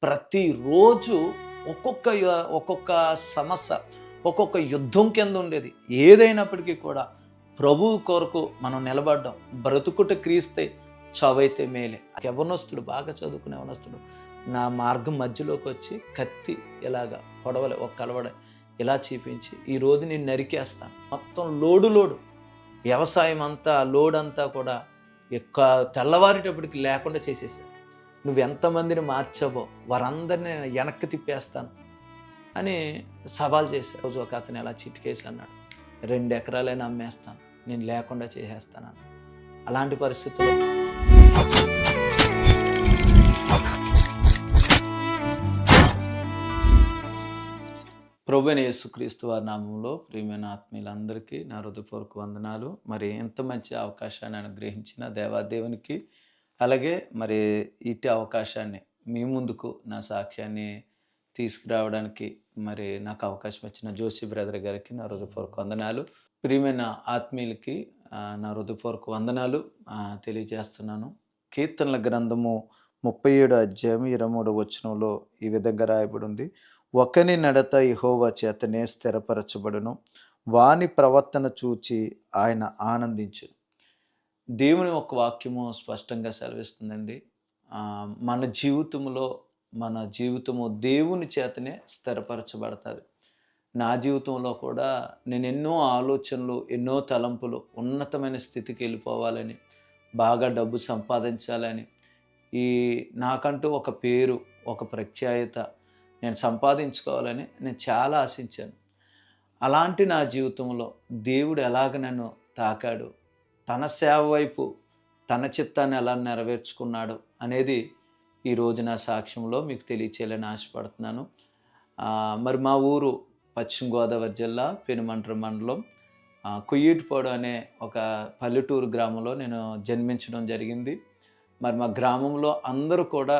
ప్రతిరోజు ఒక్కొక్క సమస్య, ఒక్కొక్క యుద్ధం కింద ఉండేది. ఏదైనప్పటికీ కూడా ప్రభువు కొరకు మనం నిలబడ్డం. బ్రతుకుట క్రీస్తే, చావైతే మేలే. యవ్వనస్తుడు, బాగా చదువుకునే యవ్వనస్తుడు నా మార్గం మధ్యలోకి వచ్చి కత్తి ఇలాగా పొడవలే ఒక కలవడ ఇలా చూపించి, ఈరోజు నేను నరికేస్తాను. మొత్తం లోడు వ్యవసాయం అంతా లోడ్ అంతా కూడా తెల్లవారేటప్పటికి లేకుండా చేసేసాను. నువ్వెంతమందిని మార్చావో వారందరినీ నేను వెనక్కి తిప్పేస్తాను అని సవాల్ చేశాడు. రోజు ఒక అతను ఎలా చిటికేసి అన్నాడు, 2 ఎకరాలైనా అమ్మేస్తాను, నేను లేకుండా చేసేస్తాను అన్నాడు. అలాంటి పరిస్థితుల్లో ప్రభువైన యేసుక్రీస్తు వారి నామంలో ప్రియమైన ఆత్మీయులందరికీ నా హృదయపూర్వక వందనాలు. మరి ఎంత మంచి అవకాశాన్ని అనుగ్రహించిన దేవాదేవునికి, అలాగే మరి ఇటు అవకాశాన్ని మీ ముందుకు నా సాక్ష్యాన్ని తీసుకురావడానికి మరి నాకు అవకాశం ఇచ్చిన జోషి బ్రదర్ గారికి నా హృదయపూర్వక వందనాలు. ప్రియమైన ఆత్మీయులకి నా హృదయపూర్వక వందనాలు తెలియజేస్తున్నాను. కీర్తనల గ్రంథము 37 అధ్యాయం 23 వచనంలో ఈ విధంగా రాయబడి ఉంది, ఒకని నడత యెహోవా చేతనే స్థిరపరచబడును, వాని ప్రవర్తన చూచి ఆయన ఆనందించు. దేవుని ఒక వాక్యము స్పష్టంగా సెలవిస్తుందండి. మన జీవితము దేవుని చేతనే స్థిరపరచబడుతుంది. నా జీవితంలో కూడా నేను ఎన్నో ఆలోచనలు, ఎన్నో తలంపులు, ఉన్నతమైన స్థితికి వెళ్ళిపోవాలని, బాగా డబ్బు సంపాదించాలని, నాకంటూ ఒక పేరు, ఒక ప్రఖ్యాయత నేను సంపాదించుకోవాలని నేను చాలా ఆశించాను. అలాంటి నా జీవితంలో దేవుడు ఎలాగ నన్ను తాకాడు, తన సేవ వైపు తన చిత్తాన్ని ఎలా నెరవేర్చుకున్నాడు అనేది ఈరోజు నా సాక్ష్యంలో మీకు తెలియచేయాలని ఆశపడుతున్నాను. మరి మా ఊరు పశ్చిమ గోదావరి జిల్లా పెనుమంట్ర మండలం కుయ్యిటిపాడు అనే ఒక పల్లెటూరు గ్రామంలో నేను జన్మించడం జరిగింది. మరి మా గ్రామంలో అందరూ కూడా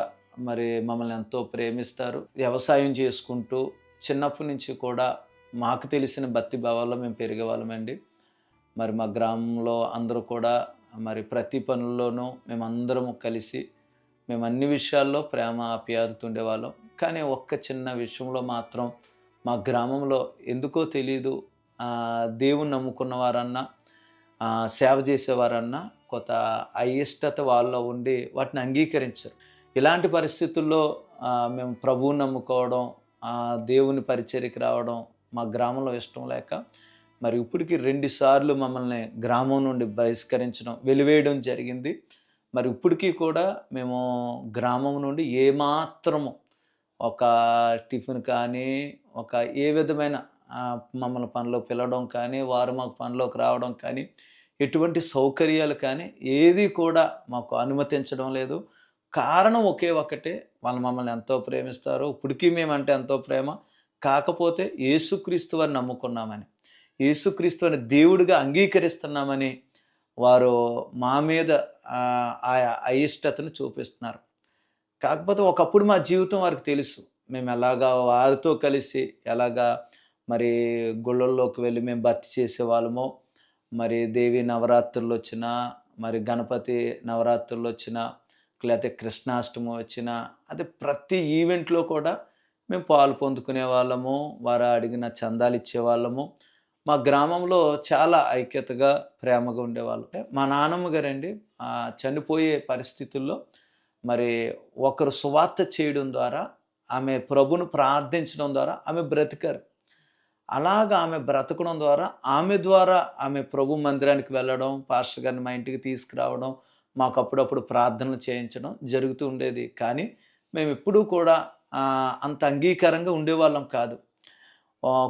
మరి మమ్మల్ని ఎంతో ప్రేమిస్తారు. వ్యవసాయం చేసుకుంటూ చిన్నప్పటి నుంచి కూడా మాకు తెలిసిన భక్తి భావాల్లో మేము పెరిగేవాళ్ళమండి. మరి మా గ్రామంలో అందరూ కూడా మరి ప్రతి పనుల్లోనూ మేమందరము కలిసి మేము అన్ని విషయాల్లో ప్రేమ ఆప్యాయతతో ఉండేవాళ్ళం. కానీ ఒక్క చిన్న విషయంలో మాత్రం మా గ్రామంలో ఎందుకో తెలీదు, దేవుని నమ్ముకున్న వారన్నా, సేవ చేసేవారన్నా కొంత అయిష్టత వాళ్ళలో ఉండి వాటిని అంగీకరించరు. ఇలాంటి పరిస్థితుల్లో మేము ప్రభువుని నమ్ముకోవడం, దేవుని పరిచర్యకి రావడం మా గ్రామంలో ఇష్టం లేక మరి ఇప్పటికి 2 సార్లు మమ్మల్ని గ్రామం నుండి బహిష్కరించడం, వెలివేయడం జరిగింది. మరి ఇప్పటికీ కూడా మేము గ్రామం నుండి ఏమాత్రము ఒక టిఫిన్ కానీ, ఒక ఏ విధమైన మమ్మల్ని పనిలో పిలవడం కానీ, వారు మాకు పనిలోకి రావడం కానీ, ఎటువంటి సౌకర్యాలు కానీ ఏది కూడా మాకు అనుమతించడం లేదు. కారణం ఒకే ఒకటే, వాళ్ళు మమ్మల్ని ఎంతో ప్రేమిస్తారు, ఇప్పటికీ మేమంటే ఎంతో ప్రేమ. కాకపోతే యేసుక్రీస్తు వారిని నమ్ముకున్నామని, యేసుక్రీస్తు అని దేవుడిగా అంగీకరిస్తున్నామని వారు మా మీద అయిష్టతను చూపిస్తున్నారు. కాకపోతే ఒకప్పుడు మా జీవితం వారికి తెలుసు. మేము ఎలాగా వారితో కలిసి ఎలాగా మరి గుళ్ళల్లోకి వెళ్ళి మేము భక్తి చేసేవాళ్ళమో, మరి దేవి నవరాత్రులు వచ్చినా, మరి గణపతి నవరాత్రులు వచ్చినా, లేకపోతే కృష్ణాష్టమి వచ్చినా, అదే ప్రతి ఈవెంట్లో కూడా మేము పాలు పొందుకునే వాళ్ళము. వారు అడిగిన చందాలు ఇచ్చేవాళ్ళము. మా గ్రామంలో చాలా ఐక్యతగా ప్రేమగా ఉండేవాళ్ళు. మా నాన్నమ్మ గారండి చనిపోయే పరిస్థితుల్లో మరి ఒకరు సువార్త చేయడం ద్వారా, ఆమె ప్రభును ప్రార్థించడం ద్వారా ఆమె బ్రతికారు. అలాగా ఆమె బ్రతకడం ద్వారా ఆమె ప్రభు మందిరానికి వెళ్ళడం, పాస్టర్ గారిని మా ఇంటికి తీసుకురావడం, మాకు అప్పుడప్పుడు ప్రార్థనలు చేయించడం జరుగుతూ ఉండేది. కానీ మేము ఎప్పుడూ కూడా అంత అంగీకారంగా ఉండేవాళ్ళం కాదు.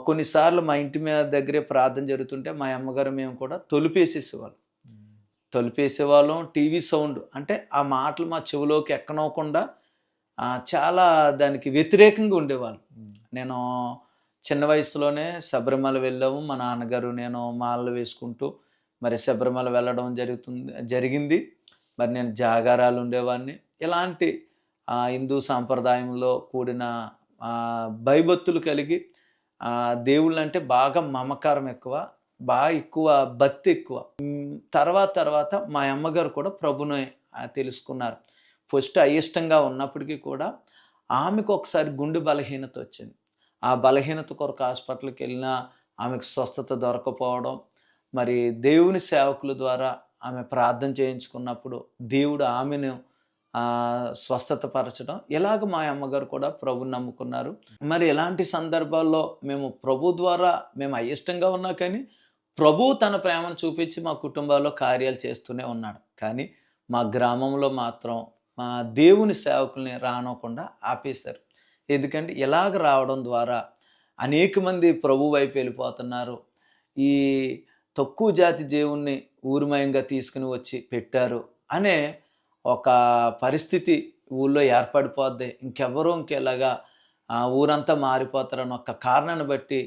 కొన్నిసార్లు మా ఇంటి మీద దగ్గరే ప్రార్థన జరుగుతుంటే మా అమ్మగారు మేము కూడా తొలిపేసేవాళ్ళం. టీవీ సౌండ్ అంటే ఆ మాటలు మా చెవిలోకి ఎక్కనోకుండా చాలా దానికి వ్యతిరేకంగా ఉండేవాళ్ళు. నేను చిన్న వయసులోనే శబరిమల వెళ్ళాము. మా నాన్నగారు నేను మాలలు వేసుకుంటూ మరి శబరిమల వెళ్ళడం జరిగింది. మరి నేను జాగారాలు ఉండేవాడిని. ఇలాంటి హిందూ సాంప్రదాయంలో కూడిన భయభక్తులు కలిగి, దేవుళ్ళంటే బాగా మమకారం ఎక్కువ, బాగా ఎక్కువ భక్తి ఎక్కువ. తర్వాత మా అమ్మగారు కూడా ప్రభుని తెలుసుకున్నారు. ఫస్ట్ అయిష్టంగా ఉన్నప్పటికీ కూడా ఆమెకు ఒకసారి గుండె బలహీనత వచ్చింది. ఆ బలహీనత కొరకు హాస్పిటల్‌కి వెళ్ళినా ఆమెకు స్వస్థత దొరకపోవడం, మరి దేవుని సేవకుల ద్వారా ఆమె ప్రార్థన చేయించుకున్నప్పుడు దేవుడు ఆమెను స్వస్థత పరచడం. ఇలాగ మా అమ్మగారు కూడా ప్రభువుని నమ్ముకున్నారు. మరి ఇలాంటి సందర్భాల్లో మేము ప్రభు ద్వారా మేము అయిష్టంగా ఉన్నా కానీ, ప్రభువు తన ప్రేమను చూపించి మా కుటుంబాల్లో కార్యాలు చేస్తూనే ఉన్నాడు. కానీ మా గ్రామంలో మాత్రం దేవుని సేవకుల్ని రానివ్వకుండా ఆపేశారు. ఎందుకంటే ఇలాగ రావడం ద్వారా అనేక మంది ప్రభు వైపు వెళ్ళిపోతున్నారు. ఈ తక్కువ జాతి దేవుణ్ణి ఊరిమయంగా తీసుకుని వచ్చి పెట్టారు అనే ఒక పరిస్థితి ఊళ్ళో ఏర్పడిపోద్ది. ఇంకెలాగా ఊరంతా మారిపోతారని ఒక కారణాన్ని బట్టి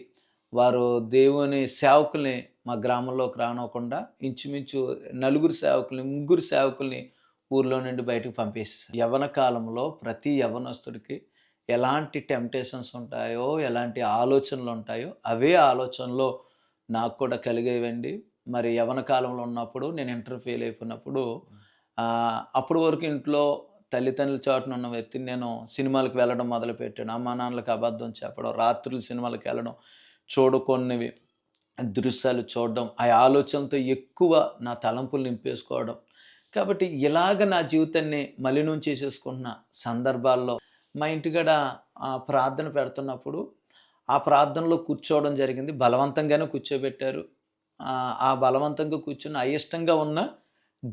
వారు దేవుని సేవకుల్ని మా గ్రామంలోకి రానివ్వకుండా ఇంచుమించు ముగ్గురు సేవకుల్ని ఊర్లో నుండి బయటకు పంపేసేసారు. యవ్వన కాలంలో ప్రతి యవ్వనస్తుడికి ఎలాంటి టెంప్టేషన్స్ ఉంటాయో, ఎలాంటి ఆలోచనలు ఉంటాయో అవే ఆలోచనలు నాకు కూడా కలిగేవండి. మరి యవ్వన కాలంలో ఉన్నప్పుడు నేను ఇంటర్ ఫెయిల్ అయిపోయినప్పుడు అప్పటి వరకు ఇంట్లో తల్లిదండ్రుల చాటున ఉన్న వ్యక్తిని నేను సినిమాలకు వెళ్ళడం మొదలుపెట్టాను. అమ్మా నాన్నలకు అబద్ధం చెప్పడం, రాత్రులు సినిమాలకు వెళ్ళడం, చూడకొన్నవి దృశ్యాలు చూడడం, ఆ ఆలోచనతో ఎక్కువ నా తలంపులు నింపేసుకోవడం. కాబట్టి ఇలాగ నా జీవితాన్ని మలినం చేసేసుకుంటున్న సందర్భాల్లో మా ఇంటికాడ ప్రార్థన పెడుతున్నప్పుడు ఆ ప్రార్థనలో కూర్చోవడం జరిగింది. బలవంతంగానే కూర్చోబెట్టారు. ఆ బలవంతంగా కూర్చున్న అయిష్టంగా ఉన్న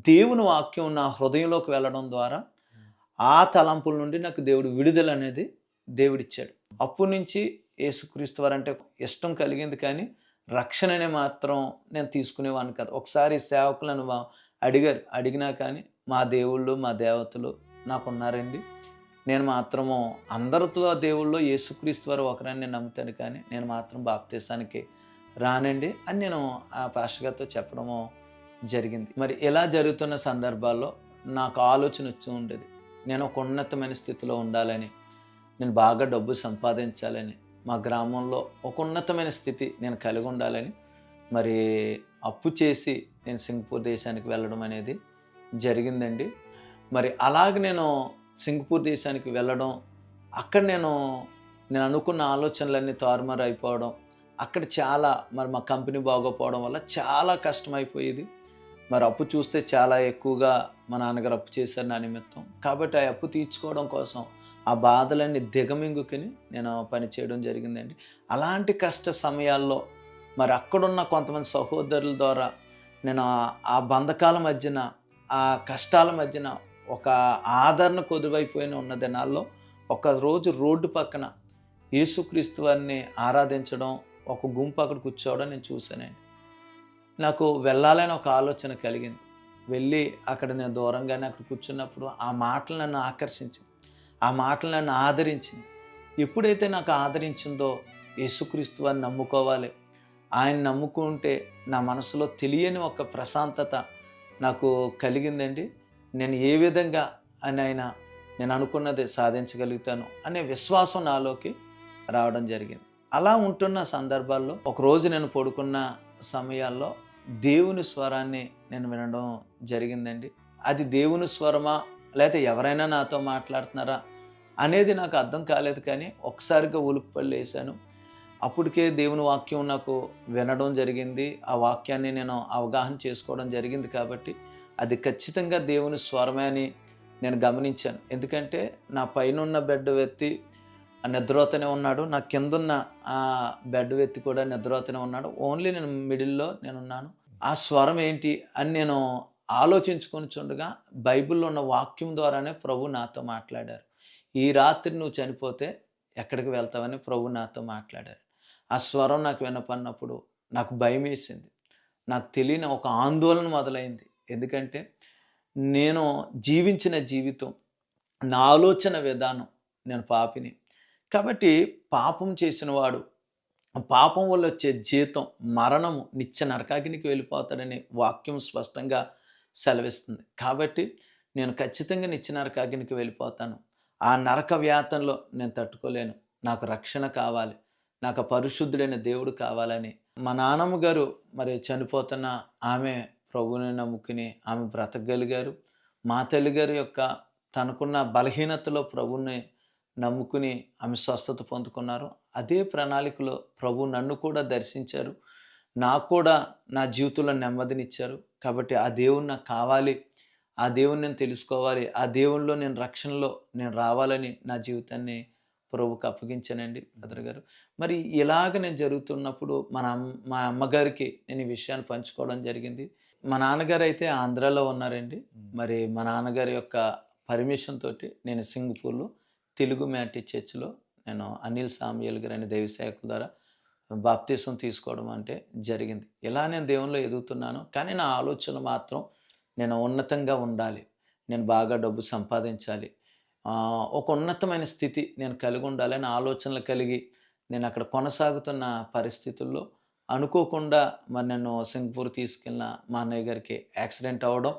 దేవుని వాక్యం నా హృదయంలోకి వెళ్ళడం ద్వారా ఆ తలంపుల నుండి నాకు దేవుడు విడుదల అనేది దేవుడిచ్చాడు. అప్పటి నుంచి యేసుక్రీస్తు వారంటే ఇష్టం కలిగింది, కానీ రక్షణని మాత్రం నేను తీసుకునేవాడిని కాదు. ఒకసారి సేవకులను అడిగినా కానీ మా దేవుళ్ళు మా దేవతలు నాకున్నారండి. నేను మాత్రము అందరితో దేవుళ్ళో యేసుక్రీస్తు వారు ఒకరని నేను నమ్ముతాను, కానీ నేను మాత్రం బాప్తీసానికి రానండి అని నేను ఆ పాస్టర్ గారితో చెప్పడము జరిగింది. మరి ఇలా జరుగుతున్న సందర్భాల్లో నాకు ఆలోచన వచ్చి ఉండేది. నేను ఒక ఉన్నతమైన స్థితిలో ఉండాలని, నేను బాగా డబ్బు సంపాదించాలని, మా గ్రామంలో ఒక ఉన్నతమైన స్థితి నేను కలిగి ఉండాలని మరి అప్పు చేసి నేను సింగపూర్ దేశానికి వెళ్ళడం అనేది జరిగిందండి. మరి అలాగ నేను సింగపూర్ దేశానికి వెళ్ళడం, అక్కడ నేను అనుకున్న ఆలోచనలన్నీ తారుమారు అయిపోవడం, అక్కడ చాలా మరి మా కంపెనీ బాగోపోవడం వల్ల చాలా కష్టమైపోయేది. మరి అప్పు చూస్తే చాలా ఎక్కువగా మా నాన్నగారు అప్పు చేశారు నా నిమిత్తం. కాబట్టి ఆ అప్పు తీర్చుకోవడం కోసం ఆ బాధలన్నీ దిగమింగుకుని నేను పని చేయడం జరిగిందండి. అలాంటి కష్ట సమయాల్లో మరి అక్కడున్న కొంతమంది సహోదరుల ద్వారా నేను ఆ బంధకాల మధ్యన, ఆ కష్టాల మధ్యన ఒక ఆదరణ కొదువైపోయిన ఉన్న దినాల్లో ఒకరోజు రోడ్డు పక్కన యేసుక్రీస్తు వారిని ఆరాధించడం, ఒక గుంపు అక్కడ కూర్చోవడం నేను చూశానండి. నాకు వెళ్ళాలని ఒక ఆలోచన కలిగింది. వెళ్ళి అక్కడ నేను దూరంగానే అక్కడ కూర్చున్నప్పుడు ఆ మాటలు నన్ను ఆకర్షించింది, ఆ మాటలు నన్ను ఆదరించింది. ఎప్పుడైతే నాకు ఆదరించిందో యేసుక్రీస్తు వారిని నమ్ముకోవాలి, ఆయన నమ్ముకుంటే నా మనసులో తెలియని ఒక ప్రశాంతత నాకు కలిగిందండి. నేను ఏ విధంగా నేను అనుకున్నది సాధించగలుగుతాను అనే విశ్వాసం నాలోకి రావడం జరిగింది. అలా ఉంటున్న సందర్భాల్లో ఒకరోజు నేను పడుకున్న సమయాల్లో దేవుని స్వరాన్ని నేను వినడం జరిగిందండి. అది దేవుని స్వరమా లేకపోతే ఎవరైనా నాతో మాట్లాడుతున్నారా అనేది నాకు అర్థం కాలేదు, కానీ ఒకసారిగా ఉలిక్కిపడి లేశాను. అప్పటికే దేవుని వాక్యం నాకు వినడం జరిగింది. ఆ వాక్యాన్ని నేను అవగాహన చేసుకోవడం జరిగింది. కాబట్టి అది ఖచ్చితంగా దేవుని స్వరమే అని నేను గమనించాను. ఎందుకంటే నా పైనున్న బెడ్ వ్యక్తి నిద్రపోతూనే ఉన్నాడు, నా కిందున్న ఆ బెడ్ వ్యక్తి కూడా నిద్రపోతూనే ఉన్నాడు. ఓన్లీ నేను మిడిల్లో నేనున్నాను. ఆ స్వరం ఏంటి అని నేను ఆలోచించుకొని చుండగా బైబిల్లో ఉన్న వాక్యం ద్వారానే ప్రభు నాతో మాట్లాడారు. ఈ రాత్రి నువ్వు చనిపోతే ఎక్కడికి వెళ్తావని ప్రభు నాతో మాట్లాడారు. ఆ స్వరం నాకు వినపడినప్పుడు నాకు భయం వేసింది. నాకు తెలియని ఒక ఆందోళన మొదలైంది. ఎందుకంటే నేను జీవించిన జీవితం, నా ఆలోచన విధానం, నేను పాపిని. కాబట్టి పాపం చేసిన వాడు, పాపం వల్ల వచ్చే జీతం మరణము, నిత్య నరకాగ్నికి వెళ్ళిపోతాడని వాక్యం స్పష్టంగా సెలవిస్తుంది. కాబట్టి నేను ఖచ్చితంగా నిత్య నరకాగ్నికి వెళ్ళిపోతాను. ఆ నరక వ్యాతంలో నేను తట్టుకోలేను. నాకు రక్షణ కావాలి, నాకు పరిశుద్ధుడైన దేవుడు కావాలని మా నాన్నమ్మ గారు మరి చనిపోతున్న ఆమె ప్రభువుని నమ్ముకుని ఆమె బ్రతకగలిగారు. మా తల్లిగారి యొక్క తనకున్న బలహీనతలో ప్రభువుని నమ్ముకుని ఆమె స్వస్థత పొందుకున్నారు. అదే ప్రణాళికలో ప్రభు నన్ను కూడా దర్శించారు. నాకు కూడా నా జీవితంలో నెమ్మదినిచ్చారు. కాబట్టి ఆ దేవుడు నాకు కావాలి. ఆ దేవుడిని నేను తెలుసుకోవాలి. ఆ దేవునిలో నేను రక్షణలో నేను రావాలని నా జీవితాన్ని ప్రభువుకి అప్పగించానండి బ్రదర్ గారు. మరి ఇలాగ నేను జరుగుతున్నప్పుడు మా అమ్మగారికి నేను ఈ విషయాన్ని పంచుకోవడం జరిగింది. మా నాన్నగారైతే ఆంధ్రాలో ఉన్నారండి. మరి మా నాన్నగారి యొక్క పర్మిషన్ తోటి నేను సింగపూర్‌లో తెలుగు మ్యాటి చర్చ్‌లో నేను అనిల్ సామ్యూయల్ గారు అనే దైవ సేవకుల ద్వారా బాప్తిసం తీసుకోవడం అంటే జరిగింది. ఇలా నేను దేవునిలో ఎదుగుతున్నాను. కానీ నా ఆలోచనలు మాత్రం నేను ఉన్నతంగా ఉండాలి. నేను బాగా డబ్బు సంపాదించాలి. ఒక ఉన్నతమైన స్థితి నేను కలిగి ఉండాలని ఆలోచనలు కలిగి నేను అక్కడ కొనసాగుతున్న పరిస్థితుల్లో అనుకోకుండా మరి నన్ను సింగపూర్ తీసుకెళ్ళిన మా అన్నయ్య గారికి యాక్సిడెంట్ అవ్వడం,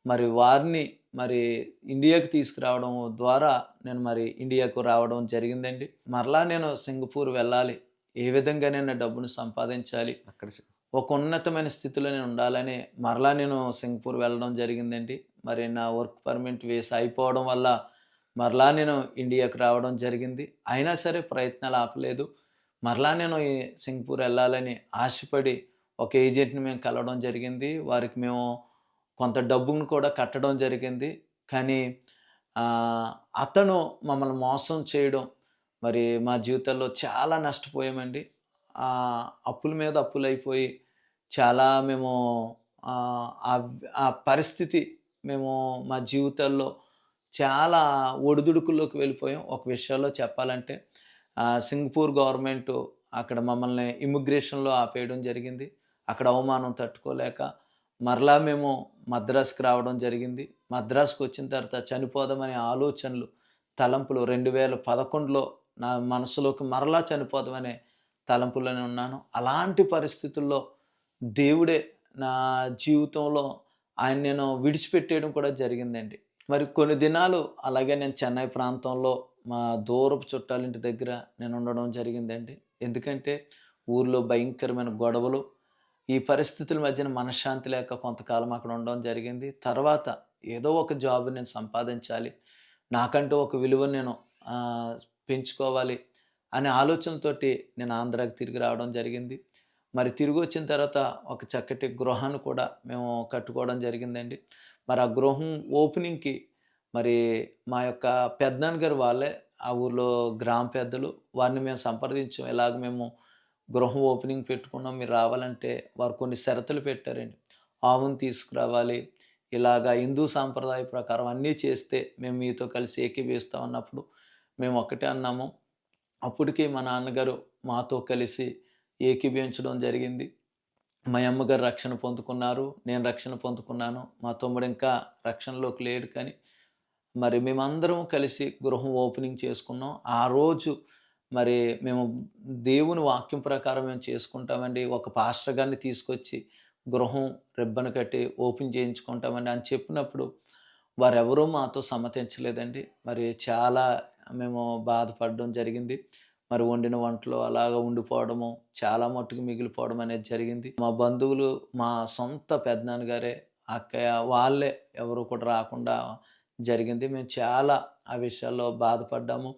మరి వారిని మరి ఇండియాకి తీసుకురావడం ద్వారా నేను మరి ఇండియాకు రావడం జరిగిందండి. మరలా నేను సింగపూర్ వెళ్ళాలి. ఏ విధంగా నేను డబ్బును సంపాదించాలి, అక్కడ ఒక ఉన్నతమైన స్థితిలో నేను ఉండాలని మరలా నేను సింగపూర్ వెళ్ళడం జరిగిందండి. మరి నా వర్క్ పర్మిట్ వీసా అయిపోవడం వల్ల మరలా నేను ఇండియాకి రావడం జరిగింది. అయినా సరే ప్రయత్నాలు ఆపలేదు. మరలా నేను ఈ సింగపూర్ వెళ్ళాలని ఆశపడి ఒక ఏజెంట్‌ని మేము కలవడం జరిగింది. వారికి మేము కొంత డబ్బును కూడా కట్టడం జరిగింది. కానీ అతను మమ్మల్ని మోసం చేయడం, మరి మా జీవితాల్లో చాలా నష్టపోయామండి. అప్పుల మీద అప్పులైపోయి చాలా మేము ఆ పరిస్థితి మేము మా జీవితాల్లో చాలా ఒడిదుడుకుల్లోకి వెళ్ళిపోయాం. ఒక విషయంలో చెప్పాలంటే సింగపూర్ గవర్నమెంటు అక్కడ మమ్మల్ని ఇమిగ్రేషన్‌లో ఆపేయడం జరిగింది. అక్కడ అవమానం తట్టుకోలేక మరలా మేము మద్రాస్‌కి రావడం జరిగింది. మద్రాస్‌కి వచ్చిన తర్వాత చనిపోదామనే ఆలోచనలు, తలంపులు 2011లో నా మనసులోకి మరలా చనిపోదామనే తలంపులోనే ఉన్నాను. అలాంటి పరిస్థితుల్లో దేవుడే నా జీవితంలో ఆయన నేను విడిచిపెట్టేయడం కూడా జరిగిందండి. మరి కొన్ని దినాలు అలాగే నేను చెన్నై ప్రాంతంలో మా దూరపు చుట్టాలింటి దగ్గర నేను ఉండడం జరిగిందండి. ఎందుకంటే ఊర్లో భయంకరమైన గొడవలు, ఈ పరిస్థితుల మధ్యన మనశ్శాంతి లేక కొంతకాలం అక్కడ ఉండడం జరిగింది. తర్వాత ఏదో ఒక జాబ్ నేను సంపాదించాలి, నాకంటూ ఒక విలువను నేను పెంచుకోవాలి అనే ఆలోచనతోటి నేను ఆంధ్రాకి తిరిగి రావడం జరిగింది. మరి తిరిగి వచ్చిన తర్వాత ఒక చక్కటి గృహాన్ని కూడా మేము కట్టుకోవడం జరిగిందండి. మరి ఆ గృహం ఓపెనింగ్‌కి మరి మా యొక్క పెదనాన్నగారు వాళ్ళే ఆ ఊర్లో గ్రామ పెద్దలు. వారిని మేము సంప్రదించాం. ఇలాగ మేము గృహం ఓపెనింగ్ పెట్టుకున్నాం, మీరు రావాలంటే వారు కొన్ని షరతులు పెట్టారండి. ఆవును తీసుకురావాలి, ఇలాగ హిందూ సాంప్రదాయ ప్రకారం అన్నీ చేస్తే మేము మీతో కలిసి ఏకీభవిస్తాం అన్నప్పుడు మేము ఒక్కటే అన్నాము. అప్పటికి మా నాన్నగారు మాతో కలిసి ఏకీభవించడం జరిగింది. మా అమ్మగారు రక్షణ పొందుకున్నారు, నేను రక్షణ పొందుకున్నాను. మా తమ్ముడు ఇంకా రక్షణలోకి లేడు. కానీ మరి మేమందరం కలిసి గృహం ఓపెనింగ్ చేసుకున్నాం. ఆ రోజు మరి మేము దేవుని వాక్యం ప్రకారం మేము చేసుకుంటామండి. ఒక పాస్టర్ గారిని తీసుకొచ్చి గృహం రిబ్బన్ కట్టి ఓపెన్ చేయించుకుంటామండి అని చెప్పినప్పుడు వారెవరూ మాతో సమ్మతించలేదండి. మరి చాలా మేము బాధపడడం జరిగింది. మరి వండిన వంటలు అలాగా ఉండిపోవడము, చాలా మట్టుకు మిగిలిపోవడం అనేది జరిగింది. మా బంధువులు, మా సొంత పెదనాన్నగారే, అక్కయ్య వాళ్ళే ఎవరు కూడా రాకుండా జరిగింది. మేము చాలా ఆ విషయాల్లో బాధపడ్డాము.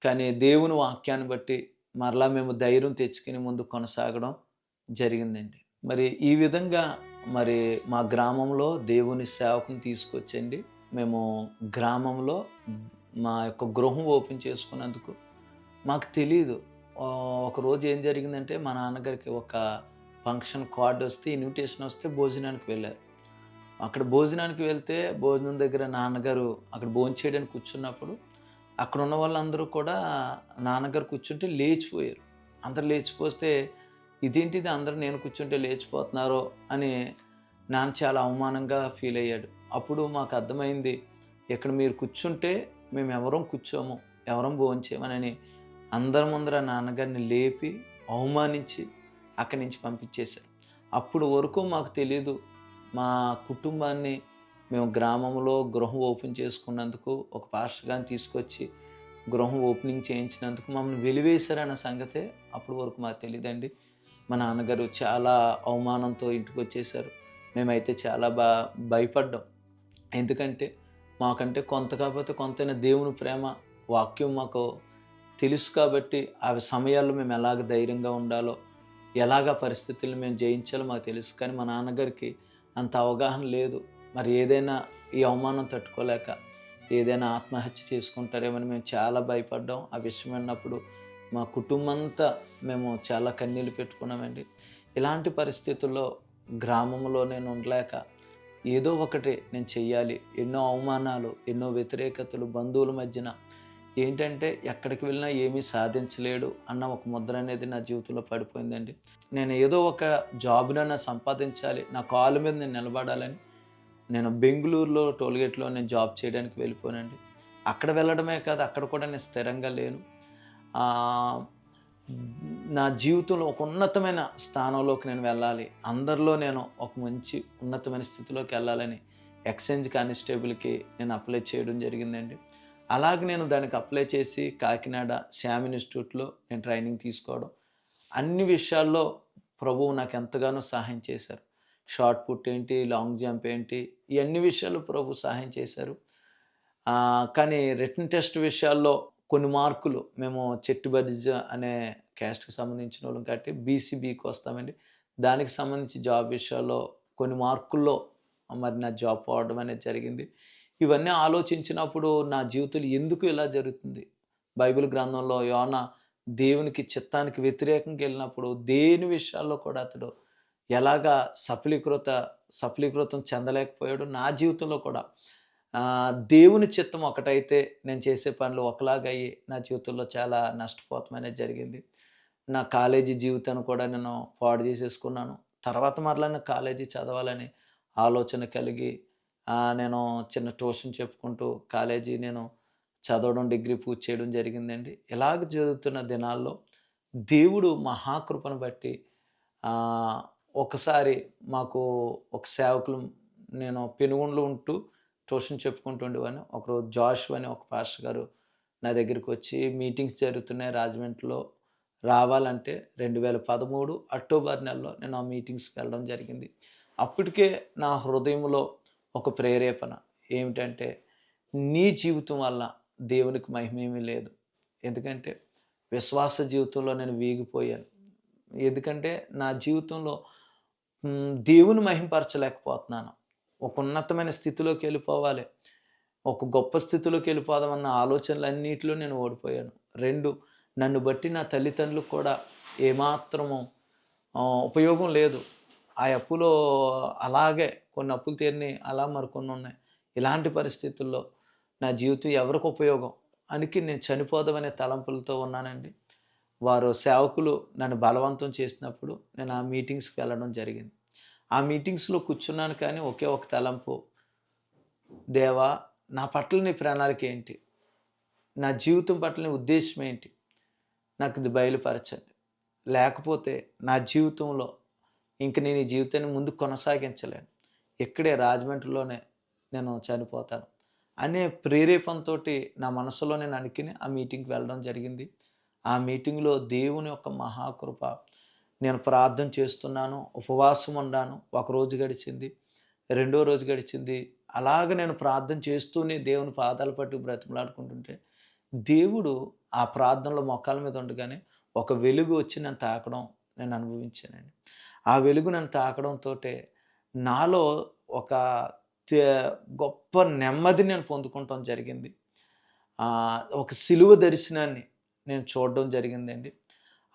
కానీ దేవుని వాక్యాన్ని బట్టి మరలా మేము ధైర్యం తెచ్చుకుని ముందుకు కొనసాగడం జరిగిందండి. మరి ఈ విధంగా మరి మా గ్రామంలో దేవుని సేవకుని తీసుకొచ్చండి మేము గ్రామంలో మా యొక్క గృహం ఓపెన్ చేసుకున్నందుకు మాకు తెలీదు. ఒకరోజు ఏం జరిగిందంటే మా నాన్నగారికి ఒక ఫంక్షన్ కార్డ్ వస్తే, ఇన్విటేషన్ వస్తే భోజనానికి వెళ్ళారు. అక్కడ భోజనానికి వెళ్తే భోజనం దగ్గర నాన్నగారు అక్కడ భోంచేయడానికి కూర్చున్నప్పుడు అక్కడ ఉన్న వాళ్ళందరూ కూడా నాన్నగారు కూర్చుంటే లేచిపోయారు. అందరు లేచిపోతే ఇదేంటిది అందరూ నేను కూర్చుంటే లేచిపోతున్నారో అని నాన్న చాలా అవమానంగా ఫీల్ అయ్యాడు. అప్పుడు మాకు అర్థమైంది, ఇక్కడ మీరు కూర్చుంటే మేము ఎవరం కూర్చోము, ఎవరం భోంచేయమని అందరి ముందర నాన్నగారిని లేపి అవమానించి అక్కడి నుంచి పంపించేశారు. అప్పుడు వరకు మాకు తెలీదు. మా కుటుంబాన్ని మేము గ్రామంలో గృహం ఓపెన్ చేసుకున్నందుకు ఒక పాస్టర్ గారిని తీసుకొచ్చి గృహం ఓపెనింగ్ చేయించినందుకు మమ్మల్ని వెలివేశారన్న సంగతే అప్పటి వరకు మాకు తెలియదండి. మా నాన్నగారు చాలా అవమానంతో ఇంటికి వచ్చేసారు. మేమైతే చాలా భయపడ్డాం. ఎందుకంటే మాకంటే కొంత కాకపోతే కొంతైనా దేవుని ప్రేమ వాక్యం మాకు తెలుసు కాబట్టి ఆ సమయాల్లో మేము ఎలాగ ధైర్యంగా ఉండాలో, ఎలాగ పరిస్థితులను మేము జయించాలో మాకు తెలుసు. కానీ మా నాన్నగారికి అంత అవగాహన లేదు. మరి ఏదైనా ఈ అవమానం తట్టుకోలేక ఏదైనా ఆత్మహత్య చేసుకుంటారేమని మేము చాలా భయపడ్డాం. ఆ విషయం విన్నప్పుడు మా కుటుంబమంతా మేము చాలా కన్నీళ్ళు పెట్టుకున్నామండి. ఇలాంటి పరిస్థితుల్లో గ్రామంలో నేను ఉండలేక ఏదో ఒకటి నేను చెయ్యాలి. ఎన్నో అవమానాలు, ఎన్నో వ్యతిరేకతలు బంధువుల మధ్యన ఏంటంటే ఎక్కడికి వెళ్ళినా ఏమీ సాధించలేడు అన్న ఒక ముద్ర అనేది నా జీవితంలో పడిపోయిందండి. నేను ఏదో ఒక జాబ్‌నన్నా సంపాదించాలి, నా కాళ్ళ మీద నేను నిలబడాలని నేను బెంగుళూరులో టోల్‌గేట్‌లో నేను జాబ్ చేయడానికి వెళ్ళిపోయానండి. అక్కడ వెళ్ళడమే కాదు, అక్కడ కూడా నేను స్థిరంగా లేను. ఆహ్, నా జీవితంలో ఒక ఉన్నతమైన స్థానంలోకి నేను వెళ్ళాలి. అందరిలో నేను ఒక మంచి ఉన్నతమైన స్థితిలోకి వెళ్ళాలని ఎక్స్‌చేంజ్ కానిస్టేబుల్‌కి నేను అప్లై చేయడం జరిగిందండి. అలాగే నేను దానికి అప్లై చేసి కాకినాడ శ్యామ్ ఇన్‌స్టిట్యూట్‌లో నేను ట్రైనింగ్ తీసుకోవడం. అన్ని విషయాల్లో ప్రభువు నాకు ఎంతగానో సహాయం చేశారు. షాట్ పుట్ ఏంటి, లాంగ్ జంప్ ఏంటి, ఈ అన్ని విషయాల్లో ప్రభు సహాయం చేశారు. కానీ రిటన్ టెస్ట్ విషయాల్లో కొన్ని మార్కులు మేము చెట్టుబడిజ అనే క్యాస్ట్‌కి సంబంధించిన వాళ్ళం కాబట్టి బీసీబీకి వస్తామండి. దానికి సంబంధించి జాబ్ విషయాల్లో కొన్ని మార్కుల్లో మరి నా జాబ్ పోవడం అనేది జరిగింది. ఇవన్నీ ఆలోచించినప్పుడు నా జీవితంలో ఎందుకు ఇలా జరుగుతుంది? బైబిల్ గ్రంథంలో యోనా దేవునికి చిత్తానికి వ్యతిరేకంగా వెళ్ళినప్పుడు దేని విషయాల్లో కూడా అతడు ఎలాగా సఫలీకృతం చెందలేకపోయాడు. నా జీవితంలో కూడా దేవుని చిత్తం ఒకటైతే నేను చేసే పనులు ఒకలాగయ్యి నా జీవితంలో చాలా నష్టపోవటం అనేది జరిగింది. నా కాలేజీ జీవితాన్ని కూడా నేను పాడు చేసేసుకున్నాను. తర్వాత మరలా నేను కాలేజీ చదవాలని ఆలోచన కలిగి నేను చిన్న ట్యూషన్ చెప్పుకుంటూ కాలేజీ నేను చదవడం, డిగ్రీ పూర్తి చేయడం జరిగిందండి. ఇలాగ జరుగుతున్న దినాల్లో దేవుడు మహాకృపను బట్టి ఒకసారి మాకు ఒక సేవకులు నేను పెనుగొండలో ఉంటూ ట్యూషన్ చెప్పుకుంటూ ఉండేవాడిని. ఒకరోజు జాషువా అని ఒక పాస్టర్ గారు నా దగ్గరికి వచ్చి మీటింగ్స్ జరుగుతున్నాయి రాజమండ్రిలో రావాలంటే 2013 అక్టోబర్ నెలలో నేను ఆ మీటింగ్స్‌కి వెళ్ళడం జరిగింది. అప్పటికే నా హృదయంలో ఒక ప్రేరేపణ ఏమిటంటే, నీ జీవితం వల్ల దేవునికి మహిమేమీ లేదు. ఎందుకంటే విశ్వాస జీవితంలో నేను వీగిపోయాను. ఎందుకంటే నా జీవితంలో దేవుని మహిమపరచలేకపోతున్నాను. ఒక ఉన్నతమైన స్థితిలోకి వెళ్ళిపోవాలి, ఒక గొప్ప స్థితిలోకి వెళ్ళిపోదామన్న ఆలోచనలన్నిటిలో నేను ఓడిపోయాను. 2 నన్ను బట్టి నా తల్లిదండ్రులకు కూడా ఏమాత్రము ఉపయోగం లేదు. ఆ అప్పులో అలాగే కొన్ని అప్పులు తీరినాయి, అలా మరికొన్ని ఉన్నాయి. ఇలాంటి పరిస్థితుల్లో నా జీవితం ఎవరికి ఉపయోగం అనికి నేను చనిపోదామనే తలంపులతో ఉన్నానండి. వారు సేవకులు నన్ను బలవంతం చేసినప్పుడు నేను ఆ మీటింగ్స్‌కి వెళ్ళడం జరిగింది. ఆ మీటింగ్స్‌లో కూర్చున్నాను కానీ ఒకే ఒక తలంపు, దేవా నా పట్ల నీ ప్రణాళిక ఏంటి? నా జీవితం పట్ల నీ ఉద్దేశం ఏంటి? నాకు ఇది బయలుపరచండి. లేకపోతే నా జీవితంలో ఇంక నేను ఈ జీవితాన్ని ముందుకు కొనసాగించలేను. ఇక్కడే రాజమండ్రిలోనే నేను చనిపోతాను అనే ప్రేరేపణతోటి నా మనసులో నేను అనుకుని ఆ మీటింగ్‌కి వెళ్ళడం జరిగింది. ఆ మీటింగ్‌లో దేవుని యొక్క మహాకృప, నేను ప్రార్థన చేస్తున్నాను, ఉపవాసం ఉన్నాను. ఒకరోజు గడిచింది, రెండో రోజు గడిచింది. అలాగ నేను ప్రార్థన చేస్తూనే దేవుని పాదాలు పట్టి బ్రతిమలాడుకుంటుంటే, దేవుడు ఆ ప్రార్థనలో మోకాళ్ళ మీద ఉండగానే ఒక వెలుగు వచ్చి నన్ను తాకడం నేను అనుభవించానండి. ఆ వెలుగు నన్ను తాకడంతోటే నాలో ఒక తే గొప్ప నెమ్మది నేను పొందుకుంటం జరిగింది. ఒక సిలువ దర్శనాన్ని నేను చూడడం జరిగిందండి.